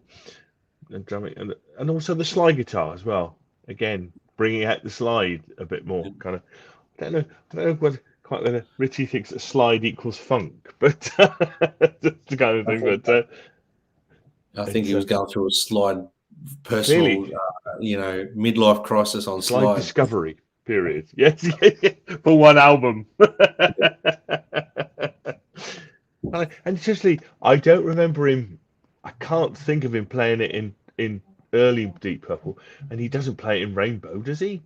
And drumming, and also the slide guitar as well. Again, bringing out the slide a bit more. Kind of, I don't know whether Richie thinks that slide equals funk, but that's the kind of thing. But I think he was going through a slide personal, midlife crisis on slide discovery period. Yes, for one album. And seriously, I don't remember him. I can't think of him playing it in early Deep Purple, and he doesn't play it in Rainbow, does he?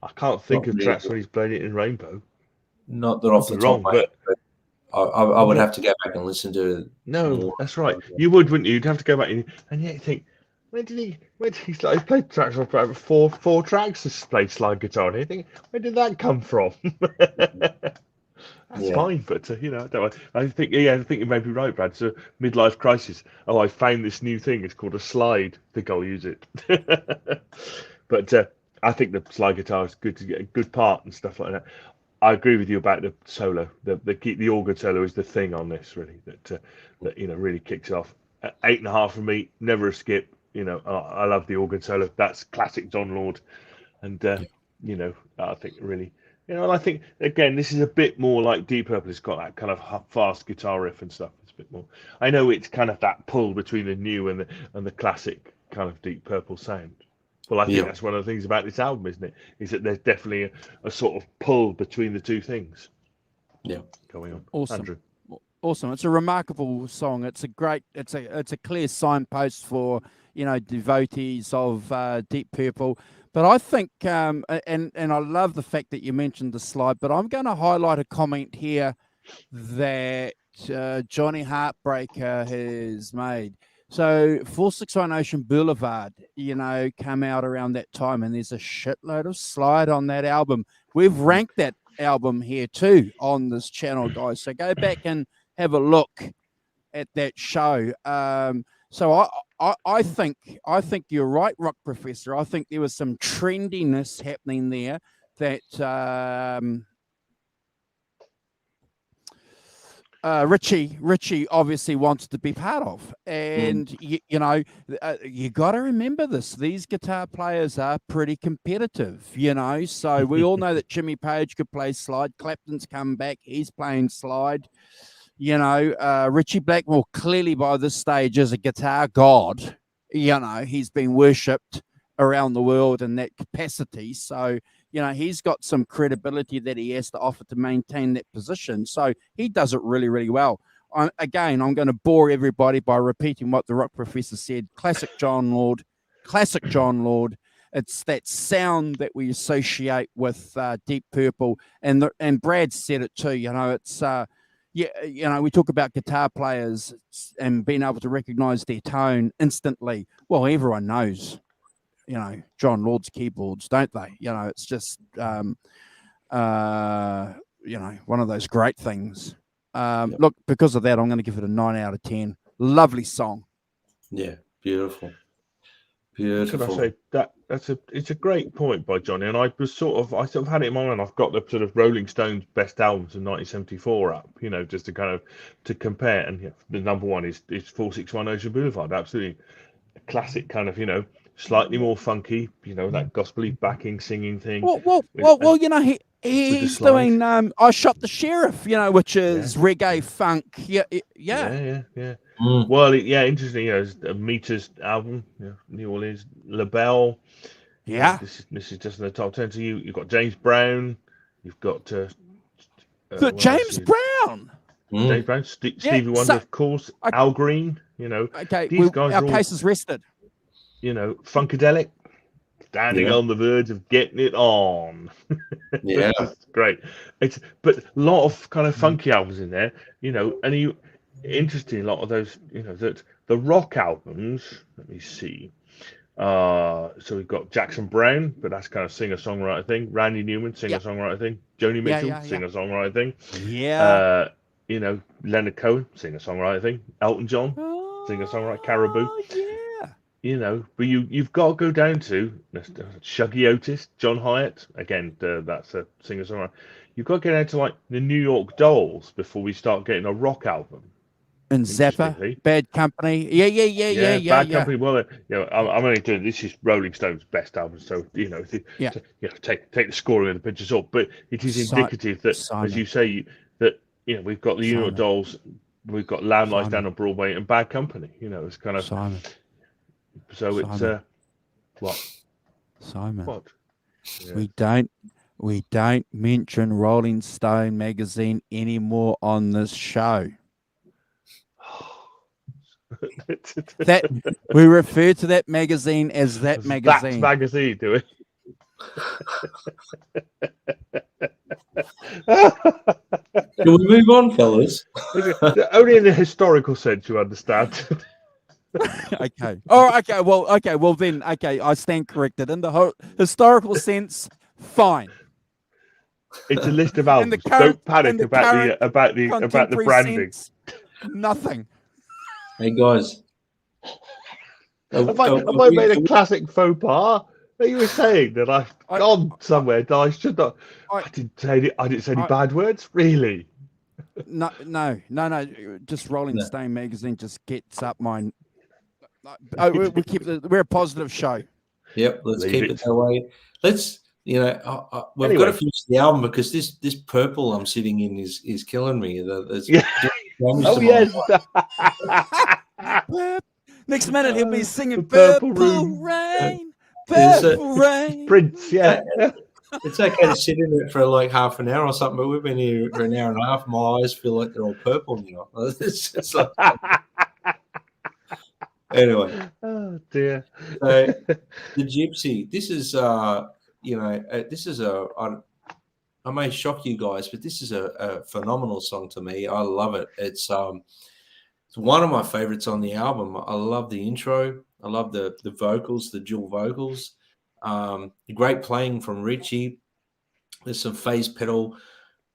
I can't think of tracks when he's playing it in Rainbow. Not that off the top of my head, but I would have to go back and listen to it. No, that's right. You would, wouldn't you? You'd have to go back and yet you think, when did he played tracks off about four tracks to play slide guitar, and you think, where did that come from? That's fine, but I think you may be right, Brad. So midlife crisis. Oh, I found this new thing. It's called a slide. I think I'll use it. But I think the slide guitar is good to get a good part and stuff like that. I agree with you about the solo. The organ solo is the thing on this, really, that really kicks it off. 8.5 for me, never a skip. I love the organ solo. That's classic John Lord, and I think really. And I think, again, this is a bit more like Deep Purple. It's got that kind of fast guitar riff and stuff. It's a bit more. I know it's kind of that pull between the new and the classic kind of Deep Purple sound. Well, I think that's one of the things about this album, isn't it? Is that there's definitely a sort of pull between the two things. Yeah, going on. Awesome. Andrew. Awesome. It's a remarkable song. It's a clear signpost for, devotees of Deep Purple. But I think, and I love the fact that you mentioned the slide, but I'm going to highlight a comment here that Johnny Heartbreaker has made. So 461 Ocean Boulevard, come out around that time, and there's a shitload of slide on that album. We've ranked that album here too on this channel, guys. So go back and have a look at that show. So I think you're right, Rock Professor. I think there was some trendiness happening there that Richie obviously wants to be part of, and you got to remember this. These guitar players are pretty competitive, So we all know that Jimmy Page could play slide. Clapton's come back; he's playing slide. Richie Blackmore clearly by this stage is a guitar god. He's been worshipped around the world in that capacity. So, he's got some credibility that he has to offer to maintain that position. So he does it really, really well. I'm going to bore everybody by repeating what the Rock Professor said. Classic John Lord. It's that sound that we associate with Deep Purple. And Brad said it too. It's... we talk about guitar players and being able to recognize their tone instantly. Well, everyone knows, John Lord's keyboards, don't they? It's just, one of those great things. Look, because of that, I'm going to give it a 9 out of 10. Lovely song. Yeah, beautiful. Beautiful. Could I say that it's a great point by Johnny, and I sort of had it in mind. I've got the sort of Rolling Stones best albums in 1974 up, just to kind of to compare. And the number one is 461 Ocean Boulevard, absolutely a classic kind of slightly more funky, that gospely backing singing thing. Well, he's doing I Shot the Sheriff, which is reggae funk. Yeah. Well, interesting. It's a Meters album, New Orleans, LaBelle. Yeah, this is just in the top 10. So you've got James Brown, you've got James Brown. James Brown, Stevie Wonder, of course, Al Green. Okay, these guys our are case is rested. Funkadelic, standing on the verge of getting it on. Yeah, it's great. But a lot of kind of funky albums in there, and interesting, a lot of those, that the rock albums. Let me see. So we've got Jackson Brown, but that's kind of singer-songwriter thing. Randy Newman, singer-songwriter thing. Joni Mitchell, singer-songwriter thing. Yeah. Leonard Cohen, singer-songwriter thing. Elton John, singer-songwriter. Caribou. Yeah. But you've got to go down to Shuggy Otis, John Hyatt. Again, that's a singer-songwriter. You've got to get down to like the New York Dolls before we start getting a rock album. And Zappa, Bad Company. Yeah. Bad Company. Well, I'm only doing this is Rolling Stones' best album, so take the scoring of the pictures up. But it is indicative that, as you say, that we've got the New York Dolls, we've got Lamb Lies Down on Broadway, and Bad Company. It's kind of Simon. So it's what? Simon. What? Yeah. We don't mention Rolling Stone magazine anymore on this show. That we refer to that magazine as that magazine. That magazine, do we? Can we move on, fellas? Only in the historical sense, you understand. Okay. All right. Okay. Well, then. Okay. I stand corrected. In the historical sense, fine. It's a list of albums. Don't panic about the branding. Sense, nothing. Hey guys, have I made a classic faux pas? You were saying that I've gone somewhere that I should not. I didn't say any bad words, really. No. Just Rolling Stone magazine just gets up mine. We're a positive show. Yep, let's keep it that way. Let's. We've got to finish the album because this purple I'm sitting in is killing me. drums Oh to yes. Next minute he'll be singing The Purple Purple Room. Rain, It's Purple Rain. Prince, yeah. it's okay to sit in it for like half an hour or something, but we've been here for an hour and a half. My eyes feel like they're all purple now. It's like, anyway, Oh dear. so the Gypsy. This is I may shock you guys, but this is a phenomenal song to me. I love it. It's one of my favorites on the album. I love the intro. I love the vocals, the dual vocals. Great playing from Richie. There's some phase pedal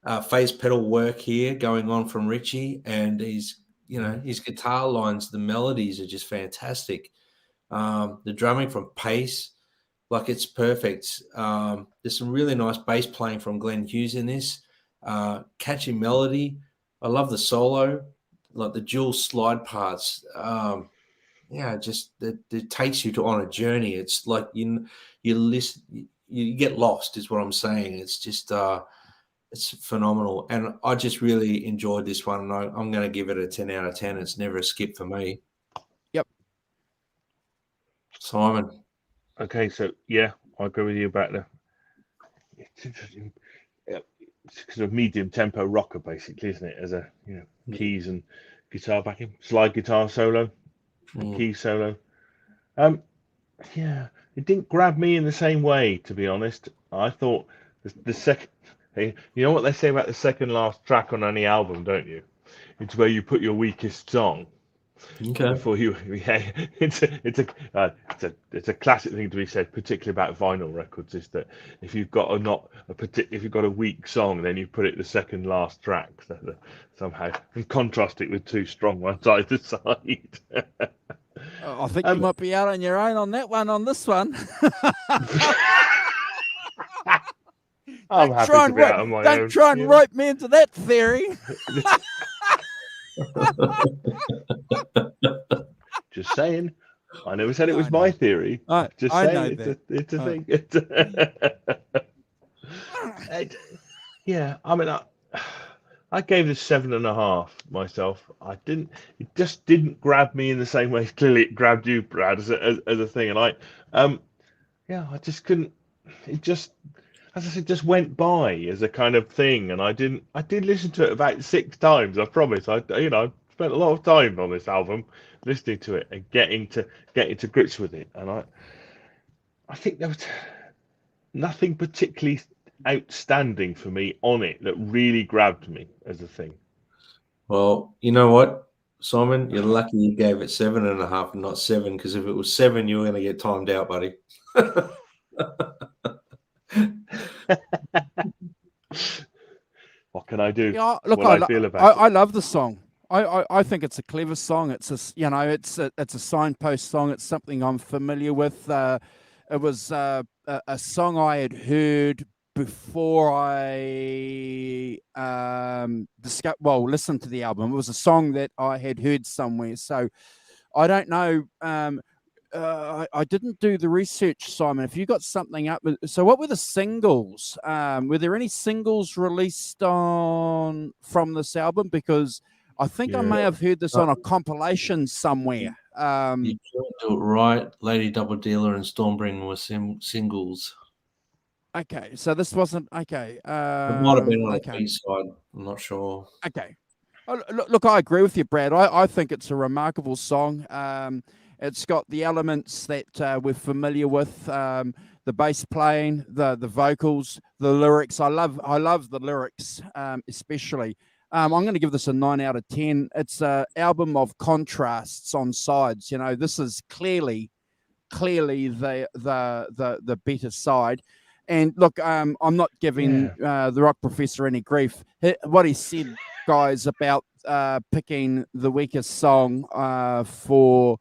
work here going on from Richie, and his guitar lines, the melodies are just fantastic. The drumming from Pace, like it's perfect. There's some really nice bass playing from Glenn Hughes in this. Catchy melody. I love the solo, like the dual slide parts. Just it takes you on a journey. It's like you listen, you get lost, is what I'm saying. It's just it's phenomenal, and I just really enjoyed this one. And I'm going to give it a 10 out of 10. It's never a skip for me. Yep. Simon. Okay, so yeah, I agree with you about it's interesting. It's kind of medium tempo rocker, basically, isn't it? As a keys and guitar backing, slide guitar solo, and key solo. Yeah, it didn't grab me in the same way, to be honest. I thought the second, you know what they say about the second last track on any album, don't you? It's where you put your weakest song. Okay. Before you, yeah, it's a classic thing to be said, particularly about vinyl records, is that if you've got a weak song, then you put it the second last track, somehow, and contrast it with two strong ones either side. I think you might be out on your own on that one. On this one, I'm happy to be out on my own. Don't try and rope me into that theory. Just saying. I never said it was my theory. Just saying it's a thing. Yeah, I mean, I gave this 7.5 myself. It just didn't grab me in the same way. Clearly, it grabbed you, Brad, as a thing. And I just couldn't. It just, as I said, just went by as a kind of thing. And I did listen to it about 6 times. I promise. I spent a lot of time on this album listening to it and getting to grips with it. And I think there was nothing particularly outstanding for me on it that really grabbed me as a thing. Well, you know what, Simon, you're lucky you gave it 7.5 and not 7, because if it was 7, you were going to get timed out, buddy. What can I do? Yeah, look, I feel about it. I love the song. I think it's a clever song. It's a signpost song. It's something I'm familiar with. It was a song I had heard before I listened to the album. It was a song that I had heard somewhere. So I don't know. I didn't do the research, Simon. If you got something up, so what were the singles? Were there any singles released from this album? Because I think I may have heard this on a compilation somewhere. You can't do it right. Lady Double Dealer and Stormbringer were singles. Okay, so this wasn't okay. It might have been on the B-side. I'm not sure. Okay. Look, I agree with you, Brad. I think it's a remarkable song. It's got the elements that we're familiar with, the bass playing, the vocals, the lyrics. I love the lyrics, especially. I'm going to give this a 9 out of 10. It's an album of contrasts on sides. This is clearly the better side. And look, I'm not giving the Rock Professor any grief. What he said, guys, about picking the weakest song for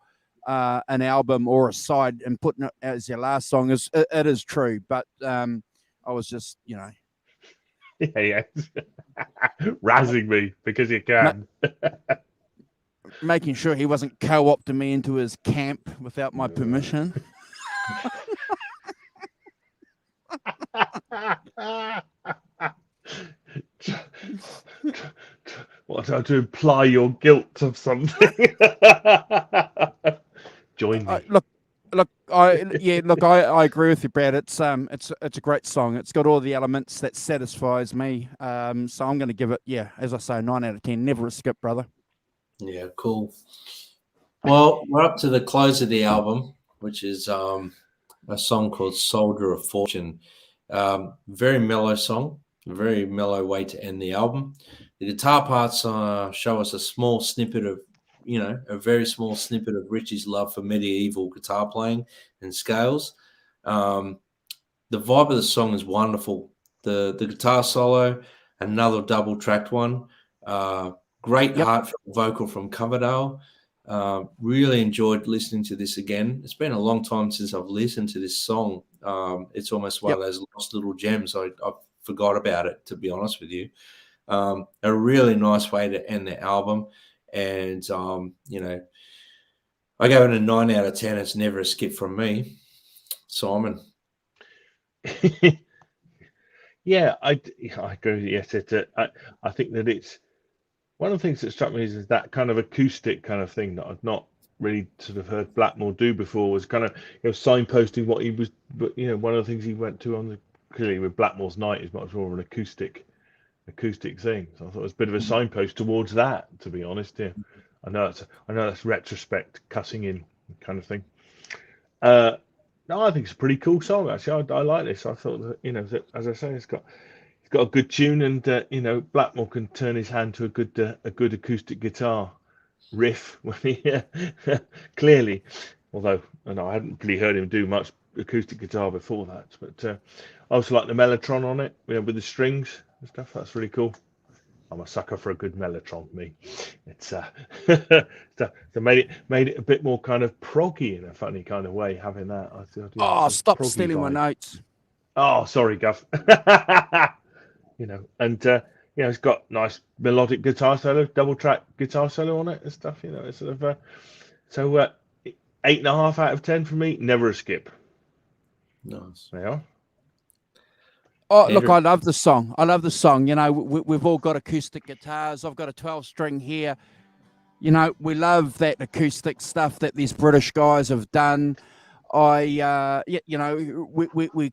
an album or a side and putting it as your last song it is true. But I was just, razzing me because you can. Making sure he wasn't co-opting me into his camp without my permission. What to imply your guilt of something. Join me. I agree with you, Brad. It's a great song. It's got all the elements that satisfies me. So I'm going to give it, as I say, 9 out of 10. Never a skip, brother. Yeah, cool. Well, we're up to the close of the album, which is a song called "Soldier of Fortune." Very mellow song, a very mellow way to end the album. The guitar parts show us a small snippet of, a very small snippet of Richie's love for medieval guitar playing and scales. The vibe of the song is wonderful. The guitar solo, another double-tracked one. Great heartfelt vocal from Coverdale. Really enjoyed listening to this again. It's been a long time since I've listened to this song. It's almost one of those lost little gems. I forgot about it, to be honest with you. A really nice way to end the album. And, I gave it a 9 out of 10. It's never a skip from me. Simon. Yeah, I agree. Yes, I think that it's one of the things that struck me is that kind of acoustic kind of thing that I've not really sort of heard Blackmore do before, was kind of signposting what he was. But one of the things he went to on clearly with Blackmore's Night is much more of an acoustic thing. So I thought it was a bit of a signpost towards that, to be honest. Yeah, I know that's retrospect cutting in kind of thing. No, I think it's a pretty cool song actually. I like this. I thought that, as I say, it's got a good tune, and Blackmore can turn his hand to a good acoustic guitar riff when he clearly. Although I hadn't really heard him do much acoustic guitar before that, but I also like the mellotron on it, with the strings and stuff. That's really cool. I'm a sucker for a good mellotron. Me, it's so made it a bit more kind of proggy in a funny kind of way. Having that, stop stealing my notes. Oh, sorry, Guff. And it's got nice melodic guitar solo, double track guitar solo on it and stuff. It's sort of 8.5 out of 10 for me. Never a skip. Nice. Yeah. Oh, look, I love the song. We've all got acoustic guitars. I've got a 12-string here. We love that acoustic stuff that these British guys have done. We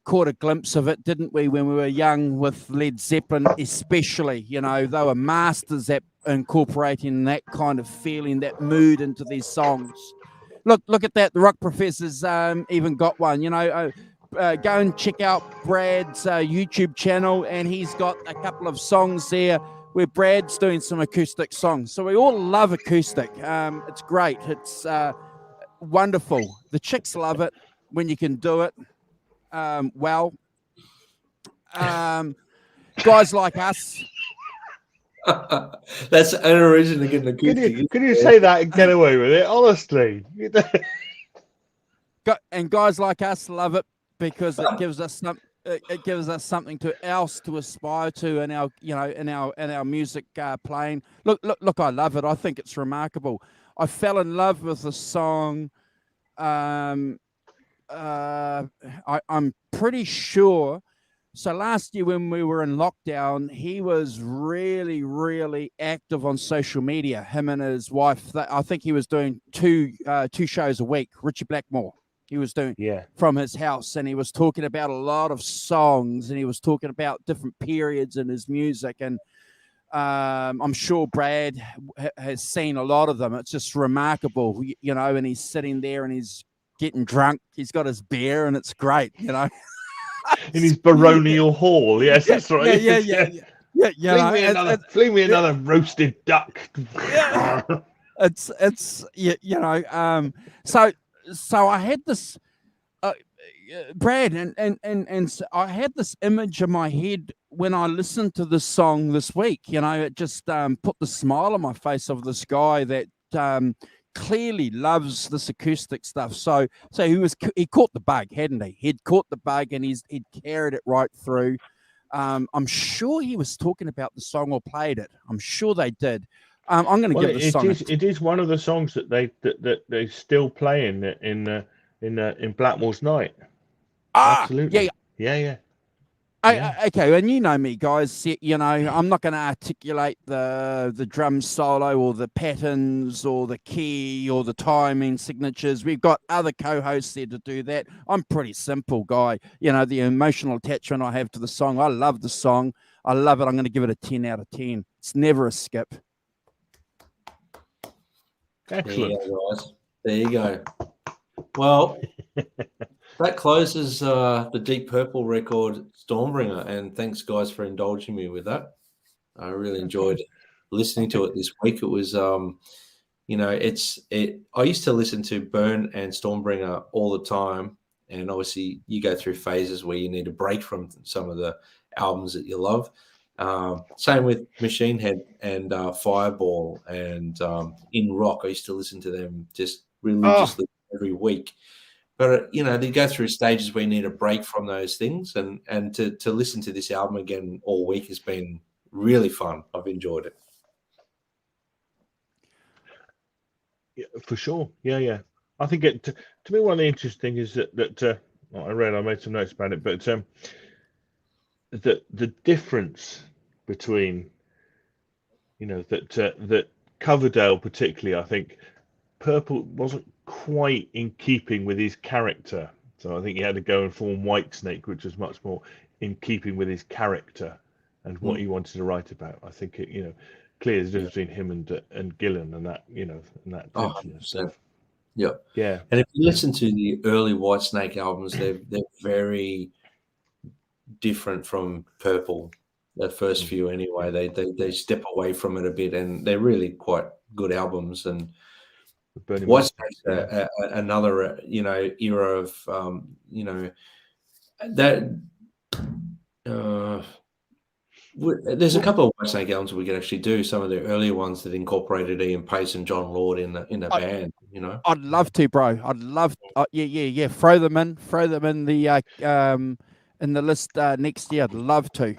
caught a glimpse of it, didn't we, when we were young with Led Zeppelin, especially. They were masters at incorporating that kind of feeling, that mood into these songs. Look at that. The Rock Professors even got one. Go and check out Brad's YouTube channel, and he's got a couple of songs there where Brad's doing some acoustic songs. So we all love acoustic. It's great. It's wonderful. The chicks love it when you can do it well. Guys like us. That's an original getting acoustic. Can you say that and get away with it? Honestly. And guys like us love it because it gives us something else to aspire to in our music playing. Look, I love it. I think it's remarkable. I fell in love with the song. I'm pretty sure. So last year when we were in lockdown, he was really, really active on social media. Him and his wife. I think he was doing two shows a week. Richie Blackmore. He was doing from his house, and he was talking about a lot of songs, and he was talking about different periods in his music. And I'm sure Brad has seen a lot of them. It's just remarkable, and he's sitting there and he's getting drunk. He's got his beer, and it's great, In his baronial hall. Yes, that's right. Yeah. Fling me another roasted duck. Yeah. It's So I had this, Brad, and so I had this image in my head when I listened to this song this week. It just put the smile on my face of this guy that clearly loves this acoustic stuff. So he caught the bug, hadn't he? He'd caught the bug, and he'd carried it right through. I'm sure he was talking about the song or played it. I'm sure they did. I'm going to give this song. It is one of the songs that they still play in Blackmore's Night. Absolutely. Yeah. Okay, and you know me, guys. You know, I'm not going to articulate the drum solo or the patterns or the key or the timing signatures. We've got other co-hosts there to do that. I'm pretty simple guy. You know, the emotional attachment I have to the song. I love the song. I love it. I'm going to give it a 10 out of 10. It's never a skip. Excellent. There you go. Well, that closes the Deep Purple record, Stormbringer, and thanks, guys, for indulging me with that. I really enjoyed listening to it this week. It was, you know, I used to listen to Burn and Stormbringer all the time, and obviously you go through phases where you need a break from some of the albums that you love. Same with Machine Head and Fireball and In Rock. I used to listen to them just religiously every week. But, you know, they go through stages where you need a break from those things. And to listen to this album again all week has been really fun. I've enjoyed it. Yeah, for sure. Yeah. I think to me, one of the interesting is that I made some notes about it, but the difference between, you know, that Coverdale particularly, I think Purple wasn't quite in keeping with his character, so I think he had to go and form Whitesnake, which was much more in keeping with his character and what he wanted to write about. I think it, you know, clear the difference between him and Gillan and that, you know, and that tension and stuff. Yeah. And if you listen to the early Whitesnake albums, they're very different from Purple. The first few, anyway, they step away from it a bit, and they're really quite good albums. And Whitesnake's another, you know, era of, you know, that. There's a couple of Whitesnake albums we could actually do. Some of the earlier ones that incorporated Ian Pace and John Lord in a band. You know, I'd love to, bro. I'd love. Yeah. Throw them in the list next year. I'd love to.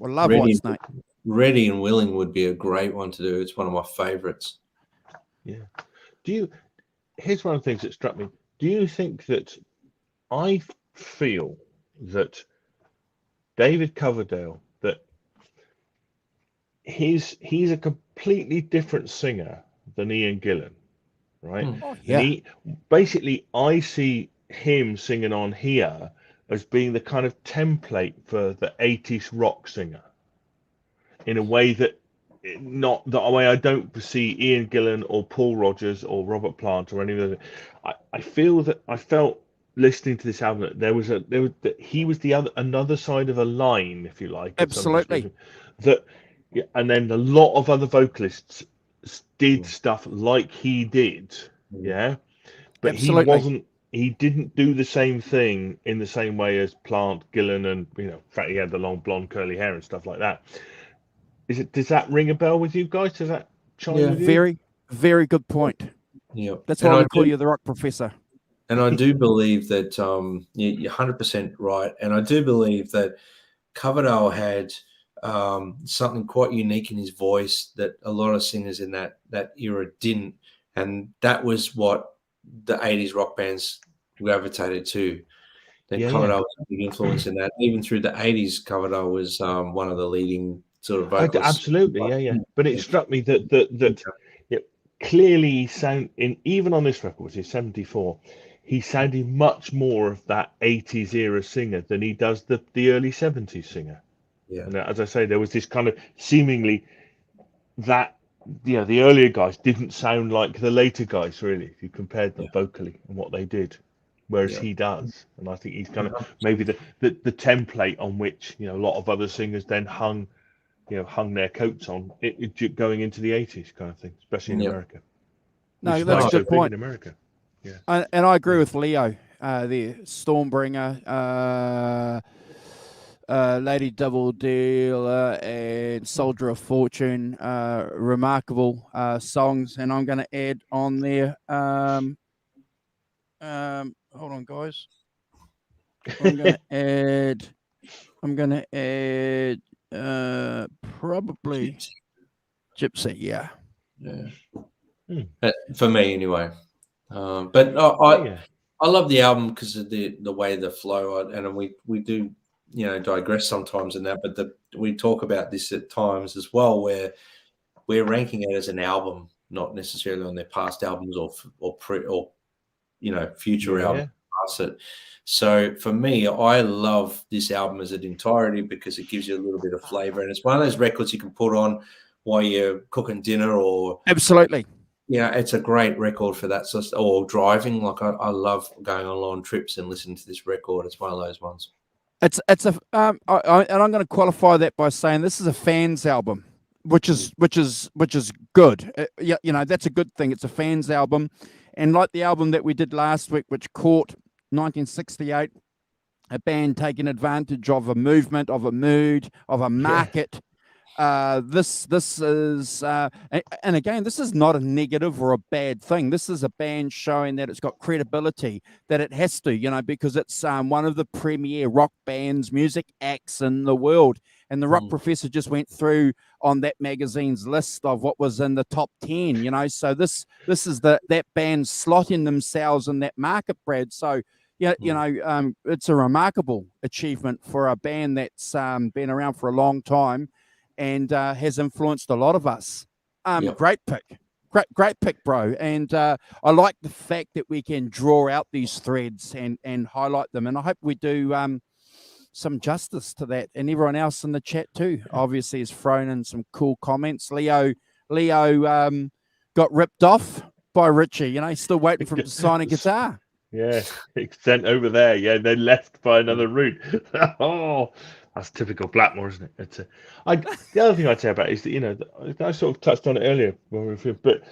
I love Whitesnake. Ready and Willing would be a great one to do. It's one of my favorites. Yeah. Here's one of the things that struck me. Do you think that I feel that David Coverdale, that he's a completely different singer than Ian Gillan, right? Oh, yeah. And I see him singing on here as being the kind of template for the 80s rock singer, in a way that not the way I don't see Ian Gillan or Paul Rodgers or Robert Plant or any of those. I feel that I felt listening to this album that he was another side of a line, if you like. Absolutely. And then a lot of other vocalists did stuff like he did, yeah. But Absolutely. he didn't do the same thing in the same way as Plant, Gillan, and, you know, in fact he had the long blonde curly hair and stuff like that. Does that ring a bell with you guys? Does that chime with you? Very, very good point. Yeah, that's why we call you the Rock Professor. And I do believe that you're 100% right. And I do believe that Coverdale had something quite unique in his voice that a lot of singers in that era didn't. And that was what the 80s rock bands gravitated to. Coverdale was a big influence in that. Even through the 80s, Coverdale was one of the leading sort of vocalists. Absolutely, yeah. But it struck me that clearly even on this record, which is 74, he sounded much more of that 80s era singer than he does the early 70s singer. Yeah. And as I say, there was this kind of seemingly that, you know, the earlier guys didn't sound like the later guys, really, if you compared them vocally and what they did, whereas he does. And I think he's kind of maybe the template on which, you know, a lot of other singers then hung their coats on it going into the 80s kind of thing, especially in America. No, that's a good point. In America. Yeah. And I agree with Leo there. Stormbringer, Lady Double Dealer, and Soldier of Fortune, remarkable songs. And I'm going to add on there. Hold on, guys. I'm going to add probably Gypsy. Yeah. For me, anyway. But I love the album because of the way the flow, and we do digress sometimes in that, but we talk about this at times as well, where we're ranking it as an album, not necessarily on their past albums or future albums past it. So for me, I love this album as an entirety because it gives you a little bit of flavor, and it's one of those records you can put on while you're cooking dinner or absolutely. Yeah, it's a great record for that sort of, or driving. Like I love going on long trips and listening to this record. It's one of those ones. And I'm going to qualify that by saying this is a fans album, which is good. That's a good thing. It's a fans album, and like the album that we did last week, which caught 1968, a band taking advantage of a movement, of a mood, of a market. This is, and again, this is not a negative or a bad thing. This is a band showing that it's got credibility, that it has to, because it's one of the premier rock bands, music acts in the world. And the Rock Professor just went through on that magazine's list of what was in the top 10, so this is that band slotting themselves in that market, Brad. So, it's a remarkable achievement for a band that's been around for a long time and has influenced a lot of us. Great pick, bro. And I like the fact that we can draw out these threads and highlight them. And I hope we do some justice to that. And everyone else in the chat too, obviously, has thrown in some cool comments. Leo got ripped off by Richie. He's still waiting for him to sign a guitar. Yeah, it's sent over there. Yeah, they left by another route. Oh, that's typical Blackmore, isn't it? The other thing I'd say about it is that, I sort of touched on it earlier, but,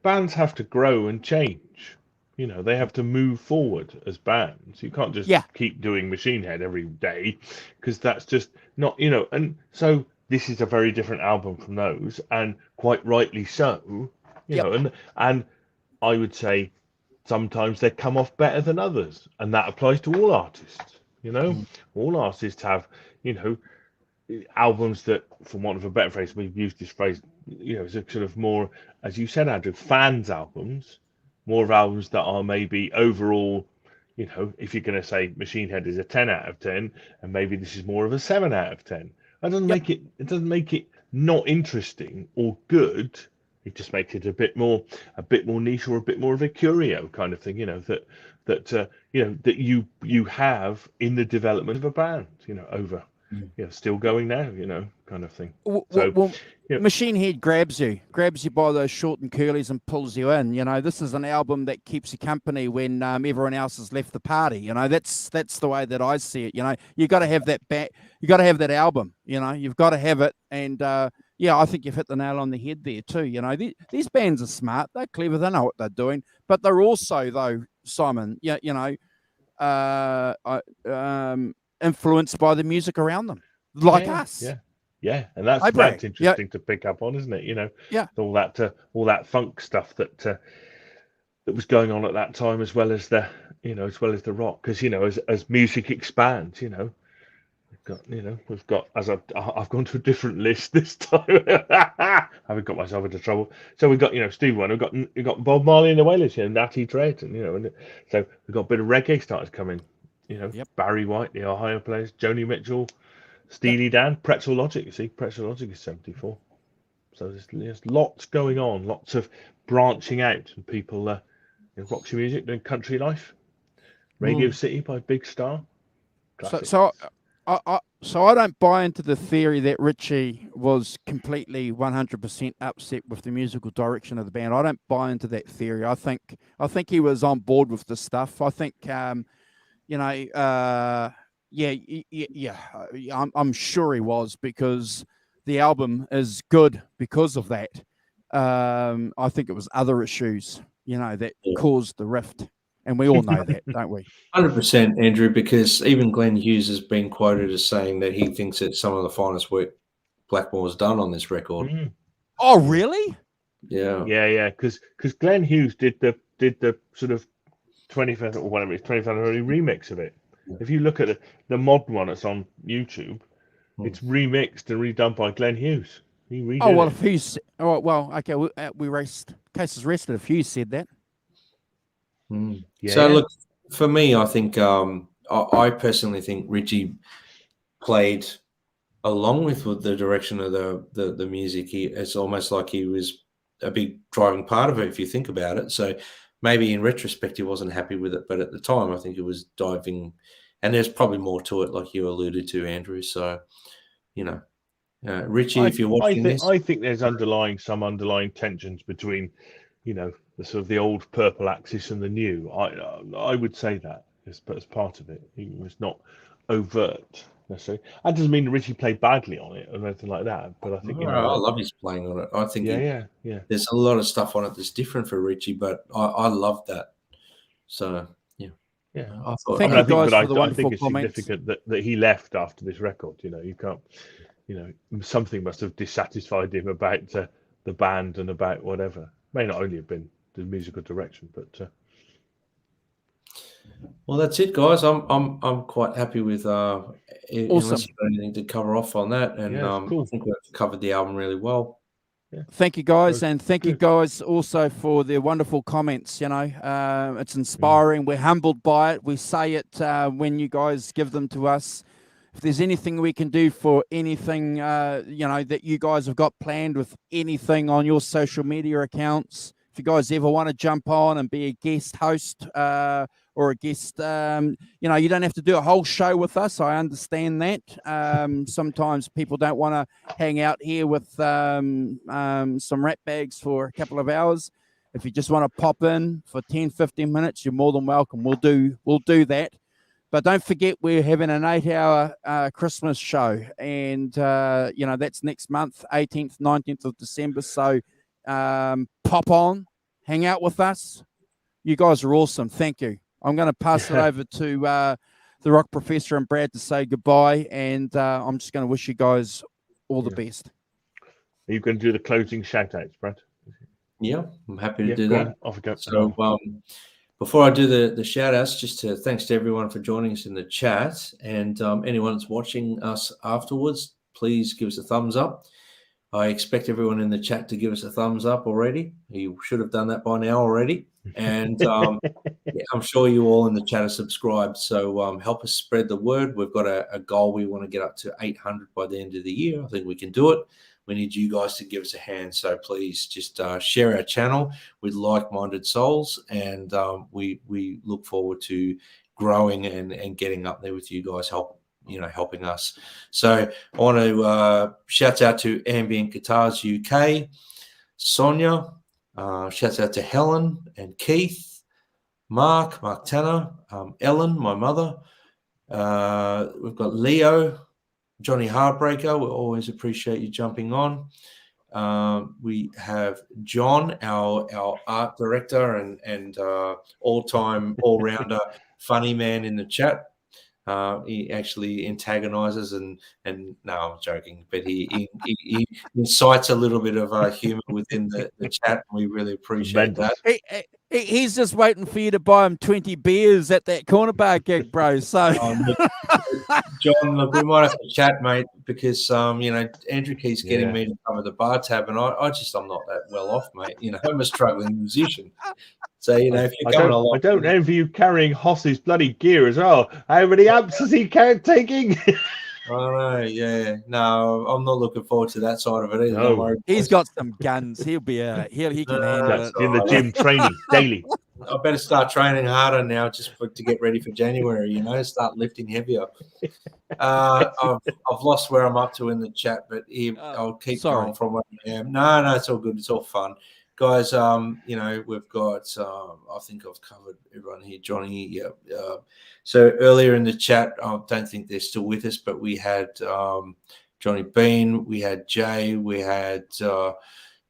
bands have to grow and change. They have to move forward as bands. You can't just keep doing Machine Head every day, because that's just not, and so this is a very different album from those, and quite rightly so, and I would say sometimes they come off better than others, and that applies to all artists. All artists have, albums that, for want of a better phrase, we've used this phrase, as a sort of more, as you said, Andrew, fans albums, more of albums that are maybe overall, if you're going to say Machine Head is a 10 out of 10, and maybe this is more of a 7 out of 10. That doesn't make it not interesting or good. It just makes it a bit more niche, or a bit more of a curio kind of thing, that you have in the development of a band, over, still going now, kind of thing. Machine Head grabs you by those short and curlies and pulls you in. This is an album that keeps you company when everyone else has left the party. That's the way that I see it. You got to have that you got to have that album. You've got to have it, and I think you've hit the nail on the head there too. These bands are smart, they're clever, they know what they're doing, but they're also, though, Simon, influenced by the music around them, like us. Yeah, and that's interesting to pick up on, isn't it? All that funk stuff that was going on at that time, as well as the rock, because as music expands, we've got as I've gone to a different list this time. I haven't got myself into trouble. So we've got Steve Wonder, we've got Bob Marley and the Wailers, Natty Dread, and and so we've got a bit of reggae started coming. Barry White, the Ohio players, Joni Mitchell, Steely Dan, Pretzel Logic. You see, Pretzel Logic is 74. So there's lots going on, lots of branching out, and people Roxy Music doing country life, Radio City by Big Star. So I don't buy into the theory that Richie was completely 100% upset with the musical direction of the band. I don't buy into that theory. I think he was on board with the stuff. I think I'm sure he was, because the album is good because of that. I think it was other issues, that caused the rift. And we all know that, don't we? 100%, Andrew, because even Glenn Hughes has been quoted as saying that he thinks it's some of the finest work Blackmore's done on this record. Mm. Oh, really? Yeah. Because Glenn Hughes did the sort of 25th or whatever, it's 25th anniversary remix of it. Yeah. If you look at the modern one that's on YouTube, it's remixed and redone by Glenn Hughes. He redid Oh well, it. if Hughes, okay, we raced. Case is rested if Hughes said that. So look, for me, I think I personally think Richie played along with the direction of the music. It's almost like he was a big driving part of it, if you think about it. So maybe in retrospect, he wasn't happy with it, but at the time, I think it was diving. And there's probably more to it, like you alluded to, Andrew. So, Richie, if you're watching this, I think there's some underlying tensions between, the sort of the old Purple Axis and the new. I would say that as part of it. It was not overt necessarily. That doesn't mean Richie played badly on it or anything like that. But I think I love his playing on it. I think there's a lot of stuff on it that's different for Richie, but I love that. So yeah. Thank you guys for the wonderful I think it's comments. significant that he left after this record. You can't. Something must have dissatisfied him about the band and about whatever. May not only have been the musical direction, but. Well, that's it, guys. I'm quite happy with Awesome. Unless you've got anything to cover off on that, and cool. I think we've covered the album really well. Yeah. Thank you, guys, and thank you guys also for the wonderful comments. It's inspiring. We're humbled by it. We say it when you guys give them to us. If there's anything we can do for anything, that you guys have got planned with anything on your social media accounts, if you guys ever want to jump on and be a guest host or a guest, you don't have to do a whole show with us. I understand that. Sometimes people don't want to hang out here with some rat bags for a couple of hours. If you just want to pop in for 10, 15 minutes, you're more than welcome. We'll do that. But don't forget, we're having an 8-hour Christmas show, and that's next month, 18th, 19th of December. So pop on, hang out with us. You guys are awesome. Thank you. I'm going to pass it over to the Rock Professor and Brad to say goodbye, and I'm just going to wish you guys all the best. Are you going to do the closing shout-outs, Brad? Yeah, I'm happy to do that. Off we go. So before I do the shout-outs, thanks to everyone for joining us in the chat, and anyone that's watching us afterwards, please give us a thumbs up. I expect everyone in the chat to give us a thumbs up already. You should have done that by now already. And I'm sure you all in the chat are subscribed. So help us spread the word. We've got a goal. We want to get up to 800 by the end of the year. I think we can do it. We need you guys to give us a hand. So please just share our channel with like-minded souls. And we look forward to growing and getting up there with you guys, helping us. So I want to shout out to Ambient Guitars UK, Sonia, shouts out to Helen and Keith, Mark Tanner, Ellen, my mother. We've got Leo, Johnny Heartbreaker. We always appreciate you jumping on. We have John, our art director and all-time all-rounder funny man in the chat. He actually antagonizes and no, I'm joking, but he incites a little bit of humor within the chat. And we really appreciate that. He's just waiting for you to buy him 20 beers at that corner bar gig, bro. So, John, look, we might have to chat, mate, because Andrew keeps getting me to cover the bar tab, and I'm not that well off, mate. I'm a struggling musician. So, if you're coming along, I don't envy you carrying Hoss's bloody gear as well. How many amps is he taking? I know, yeah. No, I'm not looking forward to that side of it either. No. He's got some guns. He'll be he can handle it. In the gym training daily. I better start training harder now just to get ready for January, start lifting heavier. I've lost where I'm up to in the chat, but I'll keep going from where I am. No, it's all good. It's all fun. Guys, we've got, I think I've covered everyone here. Johnny, so earlier in the chat, I don't think they're still with us, but we had Johnny Bean, we had Jay, we had Nerd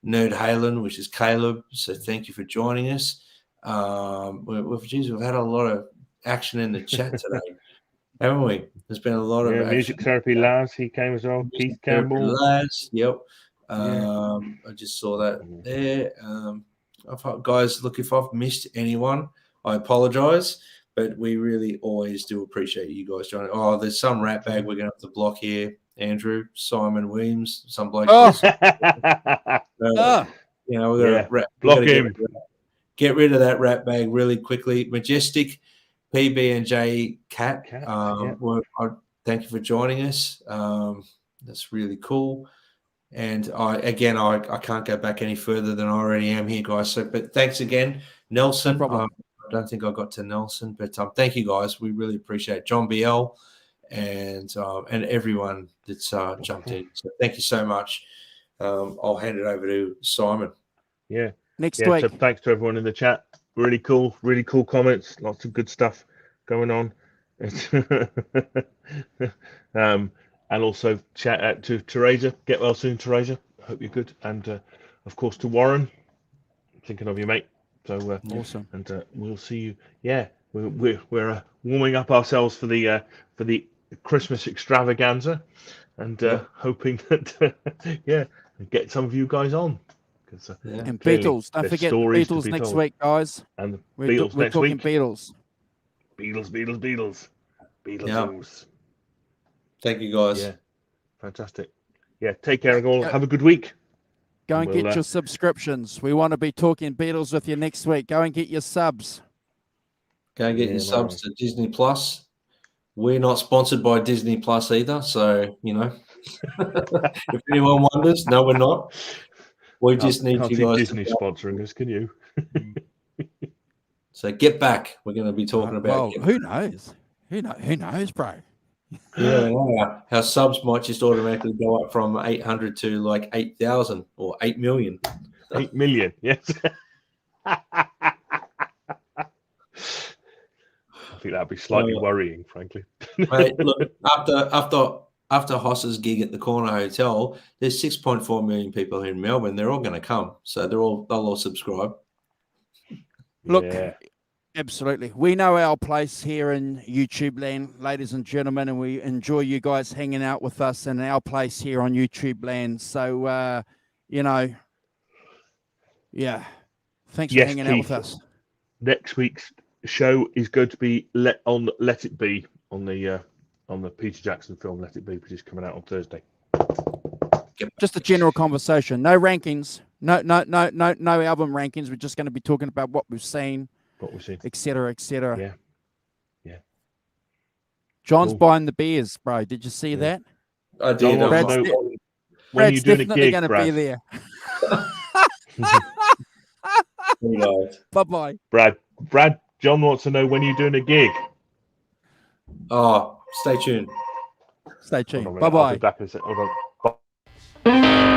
Halen, which is Caleb. So thank you for joining us. We've had a lot of action in the chat today, haven't we? There's been a lot of Music Therapy Laz, he came as well. Keith Campbell. Laz, yep. I just saw that there. Guys, look, if I've missed anyone, I apologize, but we really always do appreciate you guys joining. Oh, there's some rat bag we're going to have to block here. Andrew, Simon Williams, some bloke. We're going to block him. Get rid of that rat bag really quickly. Majestic, PB&J Cat. Yeah. Thank you for joining us. That's really cool. And I can't go back any further than I already am here, guys. So, but thanks again, Nelson. No problem. I don't think I got to Nelson, but thank you guys. We really appreciate it. John BL and everyone that's jumped in. So thank you so much. I'll hand it over to Simon. Yeah. Next week. So thanks to everyone in the chat. Really cool comments. Lots of good stuff going on. And also shout out to Teresa. Get well soon, Teresa. Hope you're good. And of course to Warren. Thinking of you, mate. So awesome. And we'll see you. Yeah, we're warming up ourselves for the Christmas extravaganza, and hoping that get some of you guys on. And Beatles. Don't forget the Beatles next week, guys. And the we're Beatles next talking week. Beatles. Beatles. Yeah. Thank you, guys. Yeah, fantastic. Yeah, take care, all. Have a good week. Go and get your subscriptions. We want to be talking Beatles with you next week. Go and get your subs. Go and get your subs to Disney Plus. We're not sponsored by Disney Plus either, so if anyone wonders, no, we're not. We just need you guys. Disney sponsoring us, can you? So get back. We're going to be talking about. Well, who knows? Who knows, bro? Yeah, our subs might just automatically go up from 800 to like 8,000 or 8 million. 8 million, yes. I think that'd be slightly worrying, frankly. Mate, look, after Hoss's gig at the Corner Hotel, there's 6.4 million people here in Melbourne. They're all going to come, so they'll all subscribe. Look. Absolutely. We know our place here in YouTube land, ladies and gentlemen, and we enjoy you guys hanging out with us in our place here on YouTube land. So, thanks for hanging out with us. Next week's show is going to be Let It Be on the Peter Jackson film Let It Be, which is coming out on Thursday. Just a general conversation. No rankings. No album rankings. We're just going to be talking about what we've seen. Etc. Yeah. John's buying the beers, bro. Did you see that? I did. Brad's definitely going to be there. Bye-bye. Brad, John wants to know when you're doing a gig. Oh, stay tuned. Stay tuned. Bye-bye. Bye-bye. I'll be back in a second. Hold on. Bye.